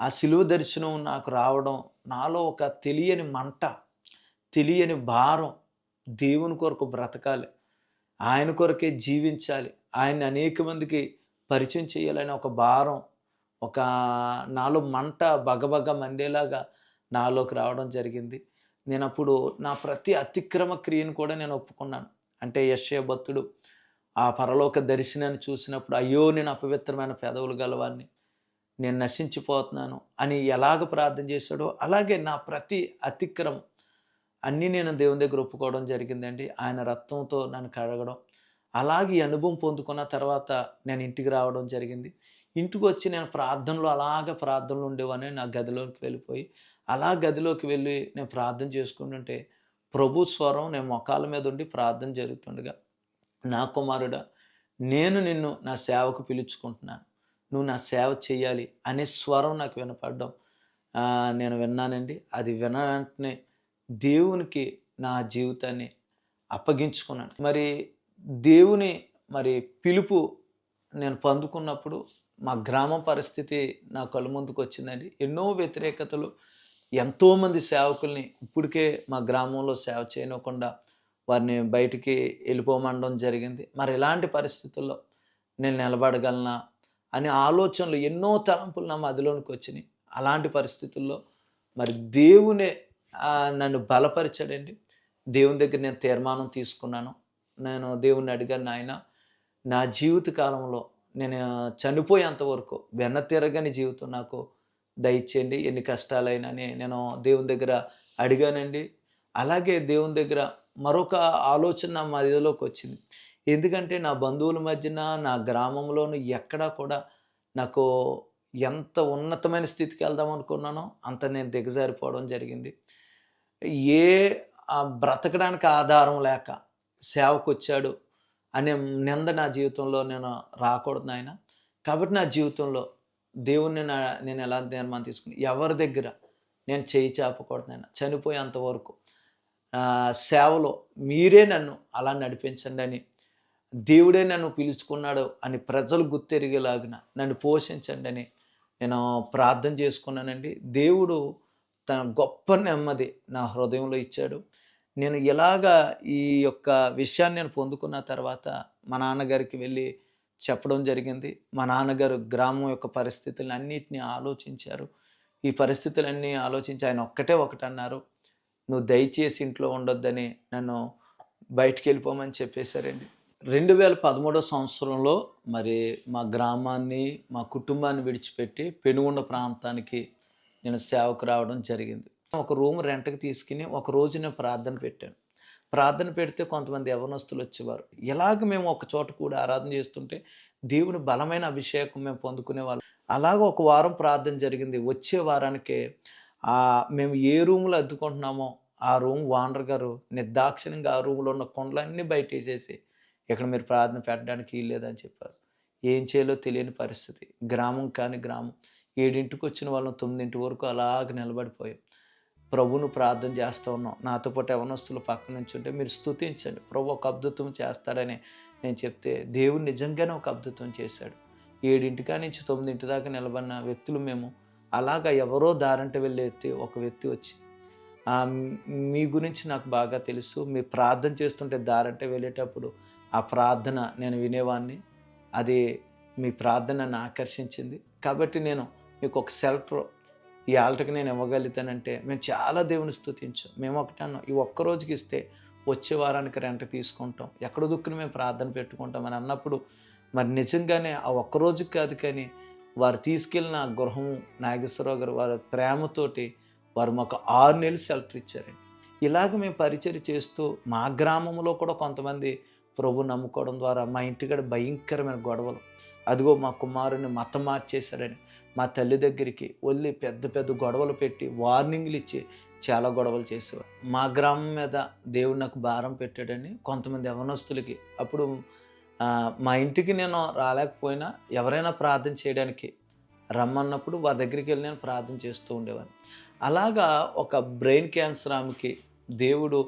ఆ సిలువ దర్శనం నాకు రావడం, నాలో ఒక తెలియని మంట, తెలియని భారం, దేవుని కొరకు బ్రతకాలి, ఆయన కొరకే జీవించాలి, ఆయన్ని అనేక మందికి పరిచయం చేయాలనే ఒక భారం, ఒక నాలో మంట బగబగ మండేలాగా నాలోకి రావడం జరిగింది. నేనప్పుడు నా ప్రతి అతిక్రమ క్రియను కూడా నేను ఒప్పుకున్నాను. అంటే యెషయా భక్తుడు ఆ పరలోక దర్శనాన్ని చూసినప్పుడు, అయ్యో నేను అపవిత్రమైన పెదవులు గలవాడిని, నేను నశించిపోతున్నాను అని ఎలాగ ప్రార్థన చేశాడో అలాగే నా ప్రతి అతిక్రమం అన్నీ నేను దేవుని దగ్గర ఒప్పుకోవడం జరిగిందండి. ఆయన రక్తంతో నన్ను కడగడం, అలాగే ఈ అనుభవం పొందుకున్న తర్వాత నేను ఇంటికి రావడం జరిగింది. ఇంటికి వచ్చి నేను ప్రార్థనలో ప్రార్థనలో ఉండేవాడిని. నా గదిలోకి వెళ్ళిపోయి అలా గదిలోకి వెళ్ళి నేను ప్రార్థన చేసుకుంటుంటే ప్రభు స్వరం నేను మోకాళ్ళ మీద ఉండి ప్రార్థన జరుగుతుండగా, నా కుమారుడా నేను నిన్ను నా సేవకు పిలుచుకుంటున్నాను, నువ్వు నా సేవ చేయాలి అనే స్వరం నాకు వినపడడం నేను విన్నానండి. అది విన్న వెంటనే దేవునికి నా జీవితాన్ని అప్పగించుకున్నాను. మరి దేవుని పిలుపు నేను పొందుకున్నప్పుడు మా గ్రామం పరిస్థితి నా కళ్ళ ముందుకు వచ్చిందండి. ఎన్నో వ్యతిరేకతలు, ఎంతోమంది సేవకుల్ని ఇప్పటికే మా గ్రామంలో సేవ చేయనివ్వకుండా వారిని బయటికి వెళ్ళిపోమనడం జరిగింది. మరి ఇలాంటి పరిస్థితుల్లో నేను నిలబడగలనా అనే ఆలోచనలు, ఎన్నో తలంపులు నా మదిలోనికి వచ్చినాయి. అలాంటి పరిస్థితుల్లో మరి దేవుడే నన్ను బలపరిచాడండి. దేవుని దగ్గర నేను తీర్మానం తీసుకున్నాను. నేను దేవుణ్ణి అడిగాను, నాయన నా జీవిత కాలంలో నేను చనిపోయేంత వరకు వెనతిరగని జీవితం నాకు దయచేయండి, ఎన్ని కష్టాలైనా అని నేను దేవుని దగ్గర అడిగానండి. అలాగే దేవుని దగ్గర మరొక ఆలోచన నా మదిలోకి వచ్చింది. ఎందుకంటే నా బంధువుల మధ్యన, నా గ్రామంలోను ఎక్కడా కూడా నాకు ఎంత ఉన్నతమైన స్థితికి వెళ్దాం అనుకున్నానో అంత నేను దిగజారిపోవడం జరిగింది. ఏ బ్రతకడానికి ఆధారం లేక సేవకొచ్చాడు అనే నింద నా జీవితంలో నేను రాకూడదు నాయన. కాబట్టి నా జీవితంలో దేవుణ్ణి నేను ఎలా తీర్మానం తీసుకుని ఎవరి దగ్గర నేను చేయి చాపకూడదు నాయన. చనిపోయేంత వరకు సేవలో మీరే నన్ను అలా నడిపించండి అని, దేవుడే నన్ను పిలుచుకున్నాడు అని ప్రజలు గుర్తెరిగేలాగిన నన్ను పోషించండి అని నేను ప్రార్థన చేసుకున్నానండి. దేవుడు తన గొప్ప నెమ్మది నా హృదయంలో ఇచ్చాడు. నేను ఇలాగా ఈ యొక్క విషయాన్ని నేను పొందుకున్న తర్వాత మా నాన్నగారికి వెళ్ళి చెప్పడం జరిగింది. మా నాన్నగారు గ్రామం యొక్క పరిస్థితులను అన్నిటినీ ఆలోచించారు. ఈ పరిస్థితులన్నీ ఆలోచించి ఆయన ఒకటన్నారు, నువ్వు దయచేసి ఇంట్లో ఉండొద్దని నన్ను బయటికి వెళ్ళిపోమని చెప్పేశారండి. 2013 సంవత్సరంలో మరి మా గ్రామాన్ని, మా కుటుంబాన్ని విడిచిపెట్టి పెనుగొండ ప్రాంతానికి నేను సేవకు రావడం జరిగింది. ఒక రూమ్ రెంట్‌కి తీసుకుని ఒకరోజు నేను ప్రార్థన పెట్టాను. ప్రార్థన పెడితే కొంతమంది యవ్వనస్తులు వచ్చేవారు. ఇలాగ మేము ఒక చోట కూడి ఆరాధన చేస్తుంటే దేవుని బలమైన అభిషేకం మేము పొందుకునేవాళ్ళం. అలాగ ఒక వారం ప్రార్థన జరిగింది. వచ్చే వారానికే మేము ఏ రూమ్‌లో అద్దుకుంటున్నామో ఆ రూమ్ ఓనర్ గారు నిర్దాక్షిణ్యంగా ఆ రూమ్‌లో ఉన్న కుండలన్నీ బయటేసేసి, ఇక్కడ మీరు ప్రార్థన పెట్టడానికి వీల్లేదని చెప్పారు. ఏం చేయాలో తెలియని పరిస్థితి. గ్రామం కాని గ్రామం. 7ంటికి వచ్చిన వాళ్ళం 9 వరకు అలాగ నిలబడిపోయాం. ప్రభువును ప్రార్థన చేస్తూ ఉన్నాం. నాతో పాటు యవ్వనస్తులు పక్క నుంచుంటే మీరు స్తుతించండి, ప్రభు ఒక అద్భుతం చేస్తాడని నేను చెప్తే దేవుడు నిజంగానే ఒక అద్భుతం చేశాడు. 7ంటి నుంచి 9 దాకా నిలబడిన వ్యక్తులు మేము. అలాగా ఎవరో దారంట వెళ్ళే ఒక వ్యక్తి వచ్చి, మీ గురించి నాకు బాగా తెలుసు, మీరు ప్రార్థన చేస్తుంటే దారంటే వెళ్ళేటప్పుడు ఆ ప్రార్థన నేను వినేవాడిని, అది మీ ప్రార్థన నన్ను ఆకర్షించింది, కాబట్టి నేను మీకు ఒక షెల్టర్ ఈ ఆల్టర్కి నేను ఇవ్వగలుగుతానంటే మేము చాలా దేవుని స్తుతించాం. మేము ఒకటన్నాం, ఈ ఒక్కరోజుకి ఇస్తే వచ్చే వారానికి రెంట్ తీసుకుంటాం, ఎక్కడ దుక్కుని మేము ప్రార్థన పెట్టుకుంటాం అని అన్నప్పుడు మరి నిజంగానే ఆ ఒక్కరోజుకి కాదు కానీ వారు తీసుకెళ్ళిన గృహం నాగేశ్వరరావు గారు వారి ప్రేమతోటి వారు మాకు 6 నెలలు షెల్టర్ ఇచ్చారండి. ఇలాగ మేము పరిచర్య చేస్తూ మా గ్రామంలో కూడా కొంతమంది ప్రభు నమ్ముకోవడం ద్వారా మా ఇంటికాడ భయంకరమైన గొడవలు, అదిగో మా కుమారుని మతం మార్చేశారని మా తల్లి దగ్గరికి వెళ్ళి పెద్ద పెద్ద గొడవలు పెట్టి వార్నింగ్లు ఇచ్చి చాలా గొడవలు చేసేవారు. మా గ్రామం మీద దేవుడు నాకు భారం పెట్టాడని కొంతమంది యవనస్తులకి అప్పుడు మా ఇంటికి నేను రాలేకపోయినా ఎవరైనా ప్రార్థన చేయడానికి రమ్మన్నప్పుడు వారి దగ్గరికి వెళ్ళి నేను ప్రార్థన చేస్తూ ఉండేవాడిని. అలాగా ఒక బ్రెయిన్ క్యాన్సర్ ఆమెకి దేవుడు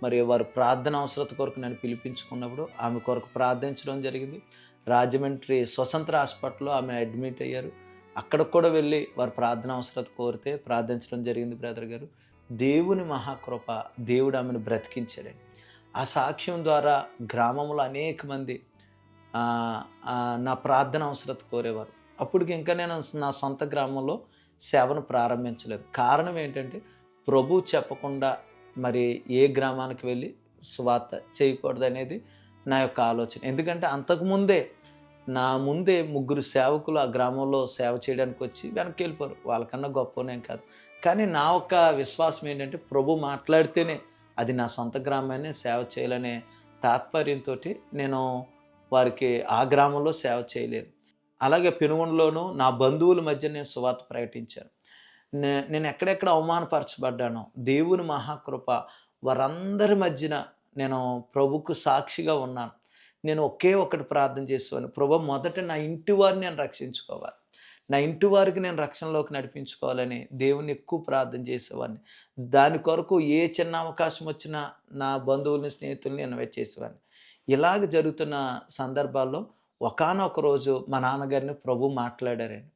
మరి వారి ప్రార్థన అవసరత కొరకు నన్ను పిలిపించుకున్నప్పుడు ఆమె కొరకు ప్రార్థించడం జరిగింది. రాజమండ్రి స్వతంత్ర హాస్పిటల్లో ఆమె అడ్మిట్ అయ్యారు. అక్కడికి కూడా వెళ్ళి వారి ప్రార్థన అవసరత కోరితే ప్రార్థించడం జరిగింది. బ్రదర్ గారు, దేవుని మహాకృప, దేవుడు ఆమెను బ్రతికించాడండి. ఆ సాక్ష్యం ద్వారా గ్రామంలో అనేక మంది నా ప్రార్థన అవసరత కోరేవారు. అప్పటికి ఇంకా నేను నా సొంత గ్రామంలో సేవను ప్రారంభించలేదు. కారణం ఏంటంటే ప్రభు చెప్పకుండా మరి ఏ గ్రామానికి వెళ్ళి సువార్త చేయకూడదు అనేది నా యొక్క ఆలోచన. ఎందుకంటే అంతకుముందే నా ముందే 3 సేవకులు ఆ గ్రామంలో సేవ చేయడానికి వచ్చి వెనక్కి వెళ్ళిపోరు. వాళ్ళకన్నా గొప్పనేం కాదు. కానీ నా యొక్క విశ్వాసం ఏంటంటే ప్రభు మాట్లాడితేనే అది నా సొంత గ్రామాన్ని సేవ చేయాలనే తాత్పర్యంతో నేను వారికి ఆ గ్రామంలో సేవ చేయలేదు. అలాగే పెనుగొండలోనూ నా బంధువుల మధ్య నేను సువార్త ప్రకటించాను. నేను ఎక్కడెక్కడ అవమానపరచబడ్డానో దేవుని మహాకృప వారందరి మధ్యన నేను ప్రభుకు సాక్షిగా ఉన్నాను. నేను ఒకే ఒకటి ప్రార్థన చేసేవాడిని. ప్రభా మొదట నా ఇంటి వారిని నేను రక్షించుకోవాలి. నా ఇంటి వారికి నేను రక్షణలోకి నడిపించుకోవాలని దేవుణ్ణి ఎక్కువ ప్రార్థన చేసేవాడిని. దాని కొరకు ఏ చిన్న అవకాశం వచ్చినా నా బంధువుల్ని, స్నేహితుల్ని ఇన్వైట్ చేసేవాడిని. ఇలాగ జరుగుతున్న సందర్భాల్లో ఒకానొక రోజు మా నాన్నగారిని ప్రభు మాట్లాడారండి.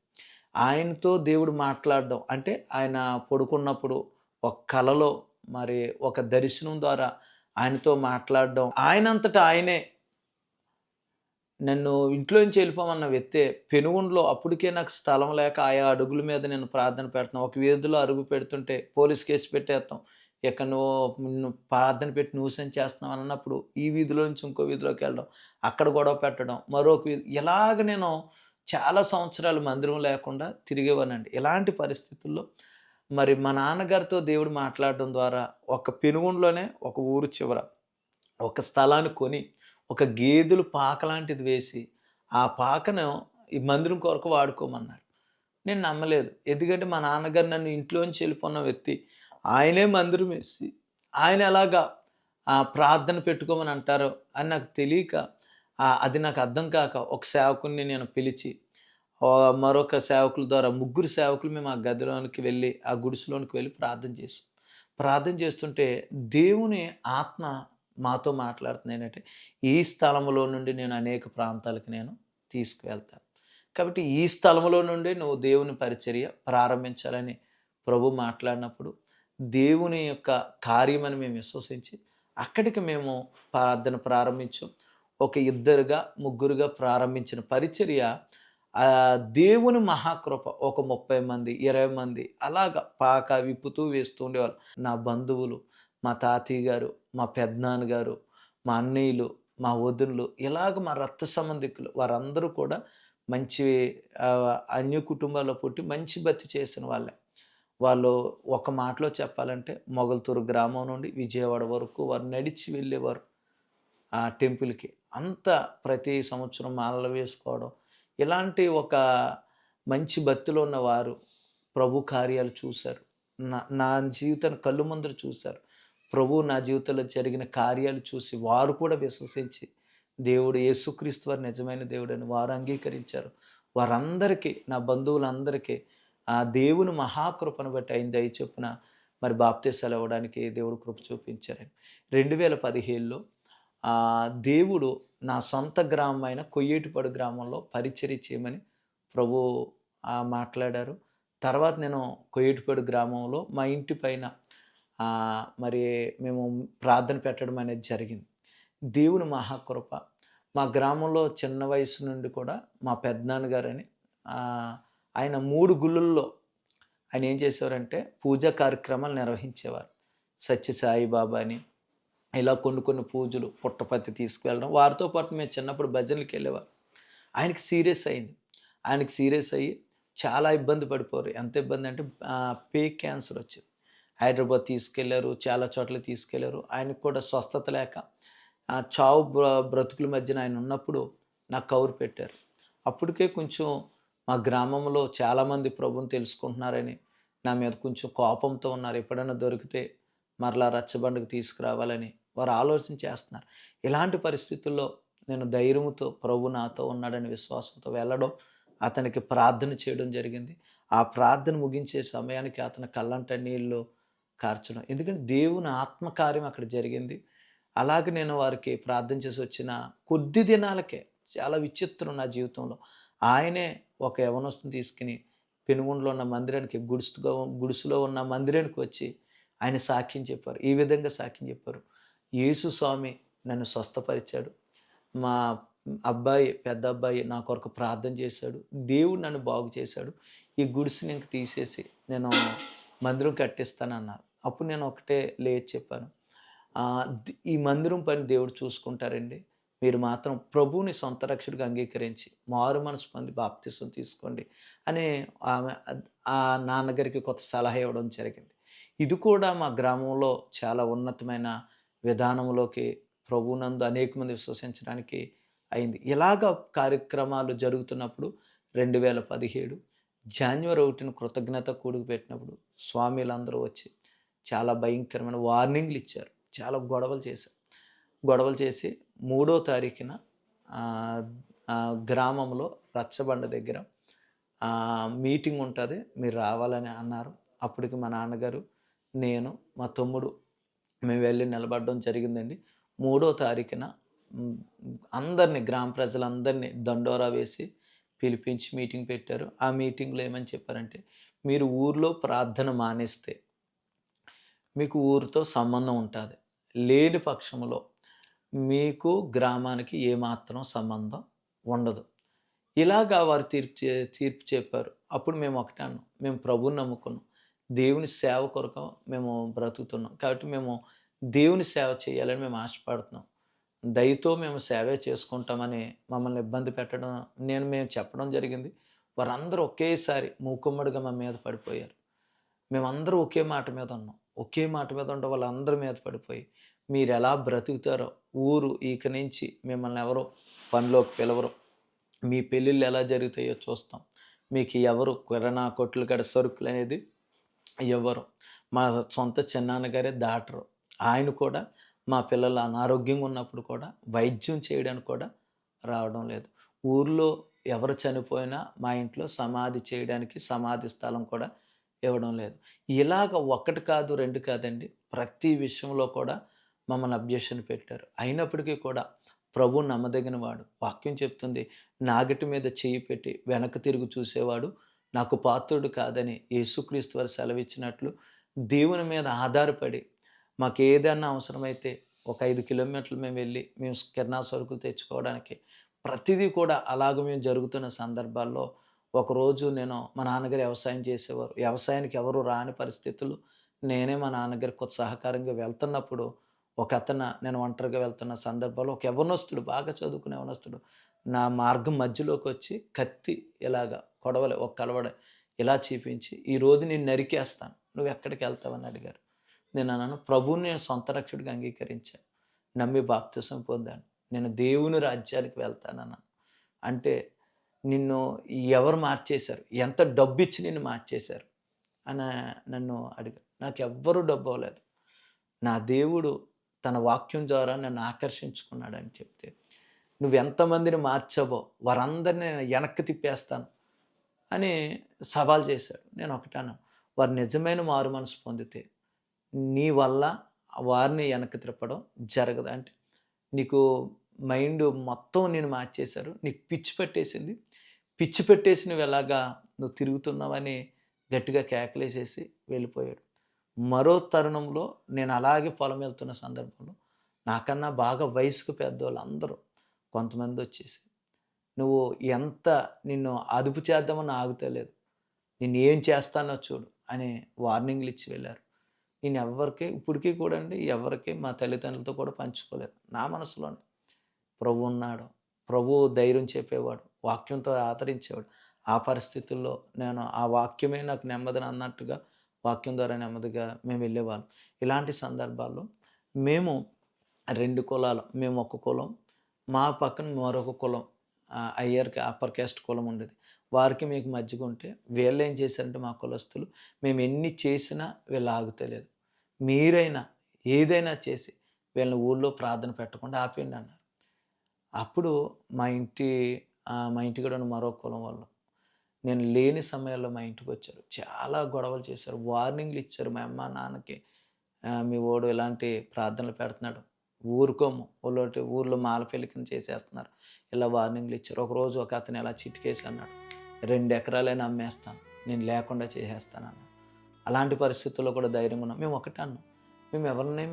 ఆయనతో దేవుడు మాట్లాడడం అంటే ఆయన పడుకున్నప్పుడు ఒక కలలో మరి ఒక దర్శనం ద్వారా ఆయనతో మాట్లాడడం. ఆయనంతటా ఆయనే నన్ను ఇంట్లోంచి వెళ్ళిపోమన్న వ్యక్తే పెనుగుండలో అప్పటికే నాకు స్థలం లేక ఆయా అడుగుల మీద నేను ప్రార్థన పెడుతున్నాను. ఒక వీధిలో అరుగు పెడుతుంటే పోలీస్ కేసు పెట్టేస్తాం. ఇక నువ్వు ప్రార్థన పెట్టి న్యూసెన్స్ చేస్తున్నావు అన్నప్పుడు ఈ వీధిలో నుంచి ఇంకో వీధిలోకి వెళ్ళడం, అక్కడ గొడవ పెట్టడం, మరొక వీధి ఇలాగ నేను చాలా సంవత్సరాలు మందిరం లేకుండా తిరిగేవాడినండి. ఇలాంటి పరిస్థితుల్లో మరి మా నాన్నగారితో దేవుడు మాట్లాడడం ద్వారా ఒక పెనుగుండలోనే ఒక ఊరు చివర ఒక స్థలాన్ని కొని ఒక గేదెలు పాక లాంటిది వేసి ఆ పాకను ఈ మందిరం కొరకు వాడుకోమన్నారు. నేను నమ్మలేదు. ఎందుకంటే మా నాన్నగారు నన్ను ఇంట్లోంచి వెళ్ళిపోన్న వ్యక్తి. ఆయనే మందిరం వేసి ఆయన ఎలాగా ప్రార్థన పెట్టుకోమని అంటారో అని నాకు తెలియక అది నాకు అర్థం కాక ఒక సేవకుడిని నేను పిలిచి మరొక సేవకుల ద్వారా ముగ్గురు సేవకులు మేము ఆ గదిలోనికి వెళ్ళి ఆ గుడిసెలోనికి వెళ్ళి ప్రార్థన చేసాం. ప్రార్థన చేస్తుంటే దేవుని ఆత్మ మాతో మాట్లాడుతుంది ఏంటంటే, ఈ స్థలంలో నుండి నేను అనేక ప్రాంతాలకు నేను తీసుకువెళ్తాను. కాబట్టి ఈ స్థలంలో నుండి నువ్వు దేవుని పరిచర్య ప్రారంభించాలని ప్రభు మాట్లాడినప్పుడు దేవుని యొక్క కార్యమని మేము విశ్వసించి అక్కడికి మేము ప్రార్థన ప్రారంభించాం. ఒక ఇద్దరుగా ముగ్గురుగా ప్రారంభించిన పరిచర్య దేవుని మహాకృప ఒక 30 మంది 20 మంది అలాగా పాక విప్పుతూ వేస్తూ ఉండేవాళ్ళు. నా బంధువులు, మా తాతయ్య గారు, మా పెదనాన్నగారు, మా అన్నయ్యలు, మా వదినలు ఇలాగ మా రక్త సంబంధికులు వారందరూ కూడా మంచి అన్య కుటుంబాల్లో పుట్టి మంచి బతి చేసిన వాళ్ళే. వాళ్ళు ఒక మాటలో చెప్పాలంటే మొగల్తూరు గ్రామం నుండి విజయవాడ వరకు వారు నడిచి వెళ్ళేవారు ఆ టెంపుల్‌కి. అంతా ప్రతి సంవత్సరం మాలలు వేసుకోవడం ఇలాంటి ఒక మంచి భక్తిలో ఉన్నవారు ప్రభు కార్యాలు చూశారు. నా నా జీవితాన్ని కళ్ళు ముందర చూశారు. ప్రభువు నా జీవితంలో జరిగిన కార్యాలు చూసి వారు కూడా విశ్వసించి దేవుడు యేసుక్రీస్తు వారు నిజమైన దేవుడని వారు అంగీకరించారు. వారందరికీ నా బంధువులందరికీ ఆ దేవుని మహాకృపను బట్టి ఆయన దయ చొప్పున మరి బాప్తీసాలు ఇవ్వడానికి దేవుడు కృప చూపించారండి. 2017లో దేవుడు నా సొంత గ్రామమైన కొయ్యేటిపాడు గ్రామంలో పరిచర్య చేయమని ప్రభు మాట్లాడారు. తర్వాత నేను కొయ్యేటిపాడు గ్రామంలో మా ఇంటి పైన మరి మేము ప్రార్థన పెట్టడం అనేది జరిగింది. దేవుని మహాకృప మా గ్రామంలో చిన్న వయసు నుండి కూడా మా పెదనాన్నగారని ఆయన 3 గుళ్ళల్లో ఆయన ఏం చేసేవారంటే పూజా కార్యక్రమాలు నిర్వహించేవారు. సత్యసాయిబాబా అని ఇలా కొన్ని పూజలు పుట్టపర్తి తీసుకువెళ్ళడం వారితో పాటు మేము చిన్నప్పుడు భజనలకు వెళ్ళేవారు. ఆయనకి సీరియస్ అయింది. ఆయనకి సీరియస్ అయ్యి చాలా ఇబ్బంది పడిపోయారు. ఎంత ఇబ్బంది అంటే పేక్ క్యాన్సర్ వచ్చింది. హైదరాబాద్ తీసుకెళ్లారు, చాలా చోట్ల తీసుకెళ్లారు. ఆయనకు కూడా స్వస్థత లేక చావు బ్రతుకుల మధ్యన ఆయన ఉన్నప్పుడు నాకు కౌరు పెట్టారు. అప్పటికే కొంచెం మా గ్రామంలో చాలామంది ప్రభువుని తెలుసుకుంటున్నారని నా మీద కొంచెం కోపంతో ఉన్నారు. ఎప్పుడైనా దొరికితే మరలా రచ్చబండకు తీసుకురావాలని వారు ఆలోచన చేస్తున్నారు. ఇలాంటి పరిస్థితుల్లో నేను ధైర్యంతో ప్రభు నాతో ఉన్నాడని విశ్వాసంతో వెళ్ళడం, అతనికి ప్రార్థన చేయడం జరిగింది. ఆ ప్రార్థన ముగించే సమయానికి అతని కళ్ళంట నీళ్ళు కార్చడం. ఎందుకంటే దేవుని ఆత్మకార్యం అక్కడ జరిగింది. అలాగే నేను వారికి ప్రార్థన చేసి వచ్చిన కొద్ది దినాలకే చాలా విచిత్రం నా జీవితంలో. ఆయనే ఒక యవనస్తుని తీసుకుని పెనుగొండలో ఉన్న మందిరానికి గుడిసెలో ఉన్న మందిరానికి వచ్చి ఆయన సాక్ష్యం చెప్పారు. ఈ విధంగా సాక్ష్యం చెప్పారు. యేసు స్వామి నన్ను స్వస్థపరిచాడు. మా పెద్ద అబ్బాయి నా కొరకు ప్రార్థన చేశాడు. దేవుడు నన్ను బాగు చేశాడు. ఈ గుడిసెని ఇంక తీసేసి నేను మందిరం కట్టిస్తానన్నారు. అప్పుడు నేను ఒకటే లేచి చెప్పాను, ఈ మందిరం పని దేవుడు చూసుకుంటారండి. మీరు మాత్రం ప్రభువుని సొంత రక్షకుడిగా అంగీకరించి మారు మనసు పొంది బాప్తిసం తీసుకోండి అని ఆమె నాన్నగారికి కొత్త సలహా ఇవ్వడం జరిగింది. ఇది కూడా మా గ్రామంలో చాలా ఉన్నతమైన విధానంలోకి ప్రభువునందు అనేక మంది విశ్వసించడానికి అయింది. ఇలాగ కార్యక్రమాలు జరుగుతున్నప్పుడు 2017 జనవరి 1న కృతజ్ఞత కూడుకు పెట్టినప్పుడు స్వామీలందరూ వచ్చి చాలా భయంకరమైన వార్నింగ్లు ఇచ్చారు. చాలా గొడవలు చేసి 3వ తారీఖున ఆహ్, గ్రామంలో రచ్చబండ దగ్గర మీటింగ్ ఉంటుంది, మీరు రావాలని అన్నారు. అప్పటికి మా నాన్నగారు, నేను, మా తమ్ముడు మేము వెళ్ళి నిలబడడం జరిగిందండి. 3వ తారీఖున హ్మ్, అందరిని గ్రామ ప్రజలందరినీ దండోరా వేసి పిలిపించి మీటింగ్ పెట్టారు. ఆ మీటింగ్‌లో ఏమని చెప్పారంటే, "మీరు ఊర్లో ప్రార్థన మానేస్తే మీకు ఊరితో సంబంధం ఉంటాది. లేని పక్షంలో మీకు గ్రామానికి ఏమాత్రం సంబంధం ఉండదు." ఇలాగా వారు తీర్పు చెప్పారు. అప్పుడు మేము ఒకటే అన్నాం. మేము ప్రభువుని నమ్ముకున్నాం. దేవుని సేవ కొరకు మేము బ్రతుకుతున్నాం. కాబట్టి మేము దేవుని సేవ చేయాలని మేము ఆశపడుతున్నాం. దయతో మేము సేవే చేసుకుంటామని మమ్మల్ని ఇబ్బంది పెట్టడం మేము చెప్పడం జరిగింది. వారందరూ ఒకేసారి మూకుమ్మడిగా మా మీద పడిపోయారు. మేమందరం ఒకే మాట మీద ఉన్నాం. ఒకే మాట మీద ఉండే వాళ్ళందరి మీద పడిపోయి, మీరెలా బ్రతుకుతారో ఊరు ఇక నుంచి మిమ్మల్ని ఎవరు పనిలోకి పిలవరు. మీ పెళ్ళిళ్ళు ఎలా జరుగుతాయో చూస్తాం. మీకు ఎవరు కిరాణా కొట్లు కాడ సరుకులనేది ఇవ్వరు. మా సొంత చిన్నాన్నగారే డాక్టరు. ఆయన కూడా మా పిల్లలు అనారోగ్యంగా ఉన్నప్పుడు కూడా వైద్యం చేయడానికి కూడా రావడం లేదు. ఊర్లో ఎవరు చనిపోయినా మా ఇంట్లో సమాధి చేయడానికి సమాధి స్థలం కూడా ఇవ్వడం లేదు. ఇలాగ ఒకటి కాదు, 2 కాదండి. ప్రతి విషయంలో కూడా మమ్మల్ని అబ్జెక్షన్ పెట్టారు. అయినప్పటికీ కూడా ప్రభువు నమ్మదగినవాడు. వాక్యం చెప్తుంది, నాగటి మీద చెయ్యి పెట్టి వెనక్కి తిరిగి చూసేవాడు నాకు పాత్రుడు కాదని యేసుక్రీస్తు వారు సెలవిచ్చినట్లు దేవుని మీద ఆధారపడి మాకేదన్నా అవసరమైతే ఒక 5 కిలోమీటర్లు మేము వెళ్ళి మేము కిరాణా సరుకులు తెచ్చుకోవడానికి ప్రతిదీ కూడా అలాగ మేము జరుగుతున్న సందర్భాల్లో ఒకరోజు మా నాన్నగారు వ్యవసాయం చేసేవారు. వ్యవసాయానికి ఎవరు రాని పరిస్థితుల్లో నేనే మా నాన్నగారికి కొంత సహకారంగా వెళ్తున్నప్పుడు నేను ఒంటరిగా వెళ్తున్న సందర్భంలో ఒక యవ్వనస్తుడు, బాగా చదువుకునే యవ్వనస్తుడు నా మార్గం మధ్యలోకొచ్చి కత్తి ఇలాగ కొడవలి ఒక కలవడ ఇలా చూపించి, "ఈరోజు నిన్ను నరికేస్తాను. నువ్వెక్కడికెళ్తావని" అడిగారు. నేనన్నాను, ప్రభువుని నేను సొంత రక్షకుడిగా అంగీకరించాను. నమ్మి బాప్తిసం పొందాను. నేను దేవుని రాజ్యానికి వెళ్తానన్నాను. అంటే, "నిన్ను ఎవరు మార్చేశారు? ఎంత డబ్బిచ్చి నిన్ను మార్చేశారు?" అని నన్ను అడిగారు. నాకెవ్వరూ డబ్బివ్వలేదు. నా దేవుడు తన వాక్యం ద్వారా నన్ను ఆకర్షించుకున్నాడని చెప్తే, "నువ్వెంతమందిని మార్చావో వారందరిని నేను వెనక్కి తిప్పేస్తాను" అని సవాల్ చేశాడు. నేను ఒకటే అన్నాను, వారు నిజమైన మారు మనసు పొందితే నీ వల్ల వారిని వెనక్కి తిప్పడం జరగదు. అంటే నీకు మైండ్ మొత్తం నేను మార్చేశారు. నీకు పిచ్చి పట్టేసింది. పిచ్చి పెట్టేసి నువ్వు తిరుగుతున్నావని గట్టిగా కేకలేసేసి వెళ్ళిపోయాడు. మరో తరుణంలో నేను అలాగే పొలం వెళ్తున్న సందర్భంలో నాకన్నా బాగా వయసుకు పెద్దోళ్ళందరూ కొంతమందొచ్చేసి, "నువ్వు ఎంత నిన్ను అదుపు చేద్దామని ఆగుతలేదు. నిన్ను ఏం చేస్తానో చూడు" అని వార్నింగ్‌లు ఇచ్చి వెళ్లారు. నేనెవ్వరికీ ఇప్పటికి కూడా అండి ఎవరికీ మా తల్లిదండ్రులతో కూడా పంచుకోలేదు. నా మనసులోనే ప్రభువున్నాడు. ప్రభువు ధైర్యం చెప్పేవాడు. వాక్యంతో ఆదరించేవాడు. ఆ పరిస్థితుల్లో నేను ఆ వాక్యమే నాకు నెమ్మదిని అన్నట్టుగా వాక్యం ద్వారా నెమ్మదిగా మేము వెళ్ళేవాళ్ళం. ఇలాంటి సందర్భాల్లో మేము 2 కులాలు. మేము ఒక కులం. మా పక్కన మరొక కులం. అప్పర్ కాస్ట్ కులం ఉండేది. వారికి మీకు మధ్యగుంటే వీళ్ళేం చేశారంటే మా కులస్తులు, మేము ఎన్ని చేసినా వీళ్ళు ఆగుతలేదు. మీరైనా ఏదైనా చేసి వీళ్ళని ఊళ్ళో ప్రార్థన పెట్టకుండా ఆపేయండి అన్నారు. అప్పుడు మా ఇంటికాడ ఉన్న మరో కులం వాళ్ళు నేను లేని సమయాల్లో మా ఇంటికొచ్చారు. చాలా గొడవలు చేశారు. వార్నింగ్‌లు ఇచ్చారు మా అమ్మ, నాన్నకి. "మీ వోడు ఇలాంటి ప్రార్థనలు పెడుతున్నాడు. ఊరుకోము. ఊర్లో మాల పెళ్లి కింద చేసేస్తున్నారు." ఇలా వార్నింగ్‌లు ఇచ్చారు. ఒకరోజు ఒక అతను ఇలా చిటికేసి అన్నాడు, 2 ఎకరాలైనా అమ్మేస్తాను. నేను లేకుండా చేసేస్తానన్నాడు. అలాంటి పరిస్థితుల్లో కూడా ధైర్యంగా ఉన్నాం. మేము ఒకటే అన్నాం,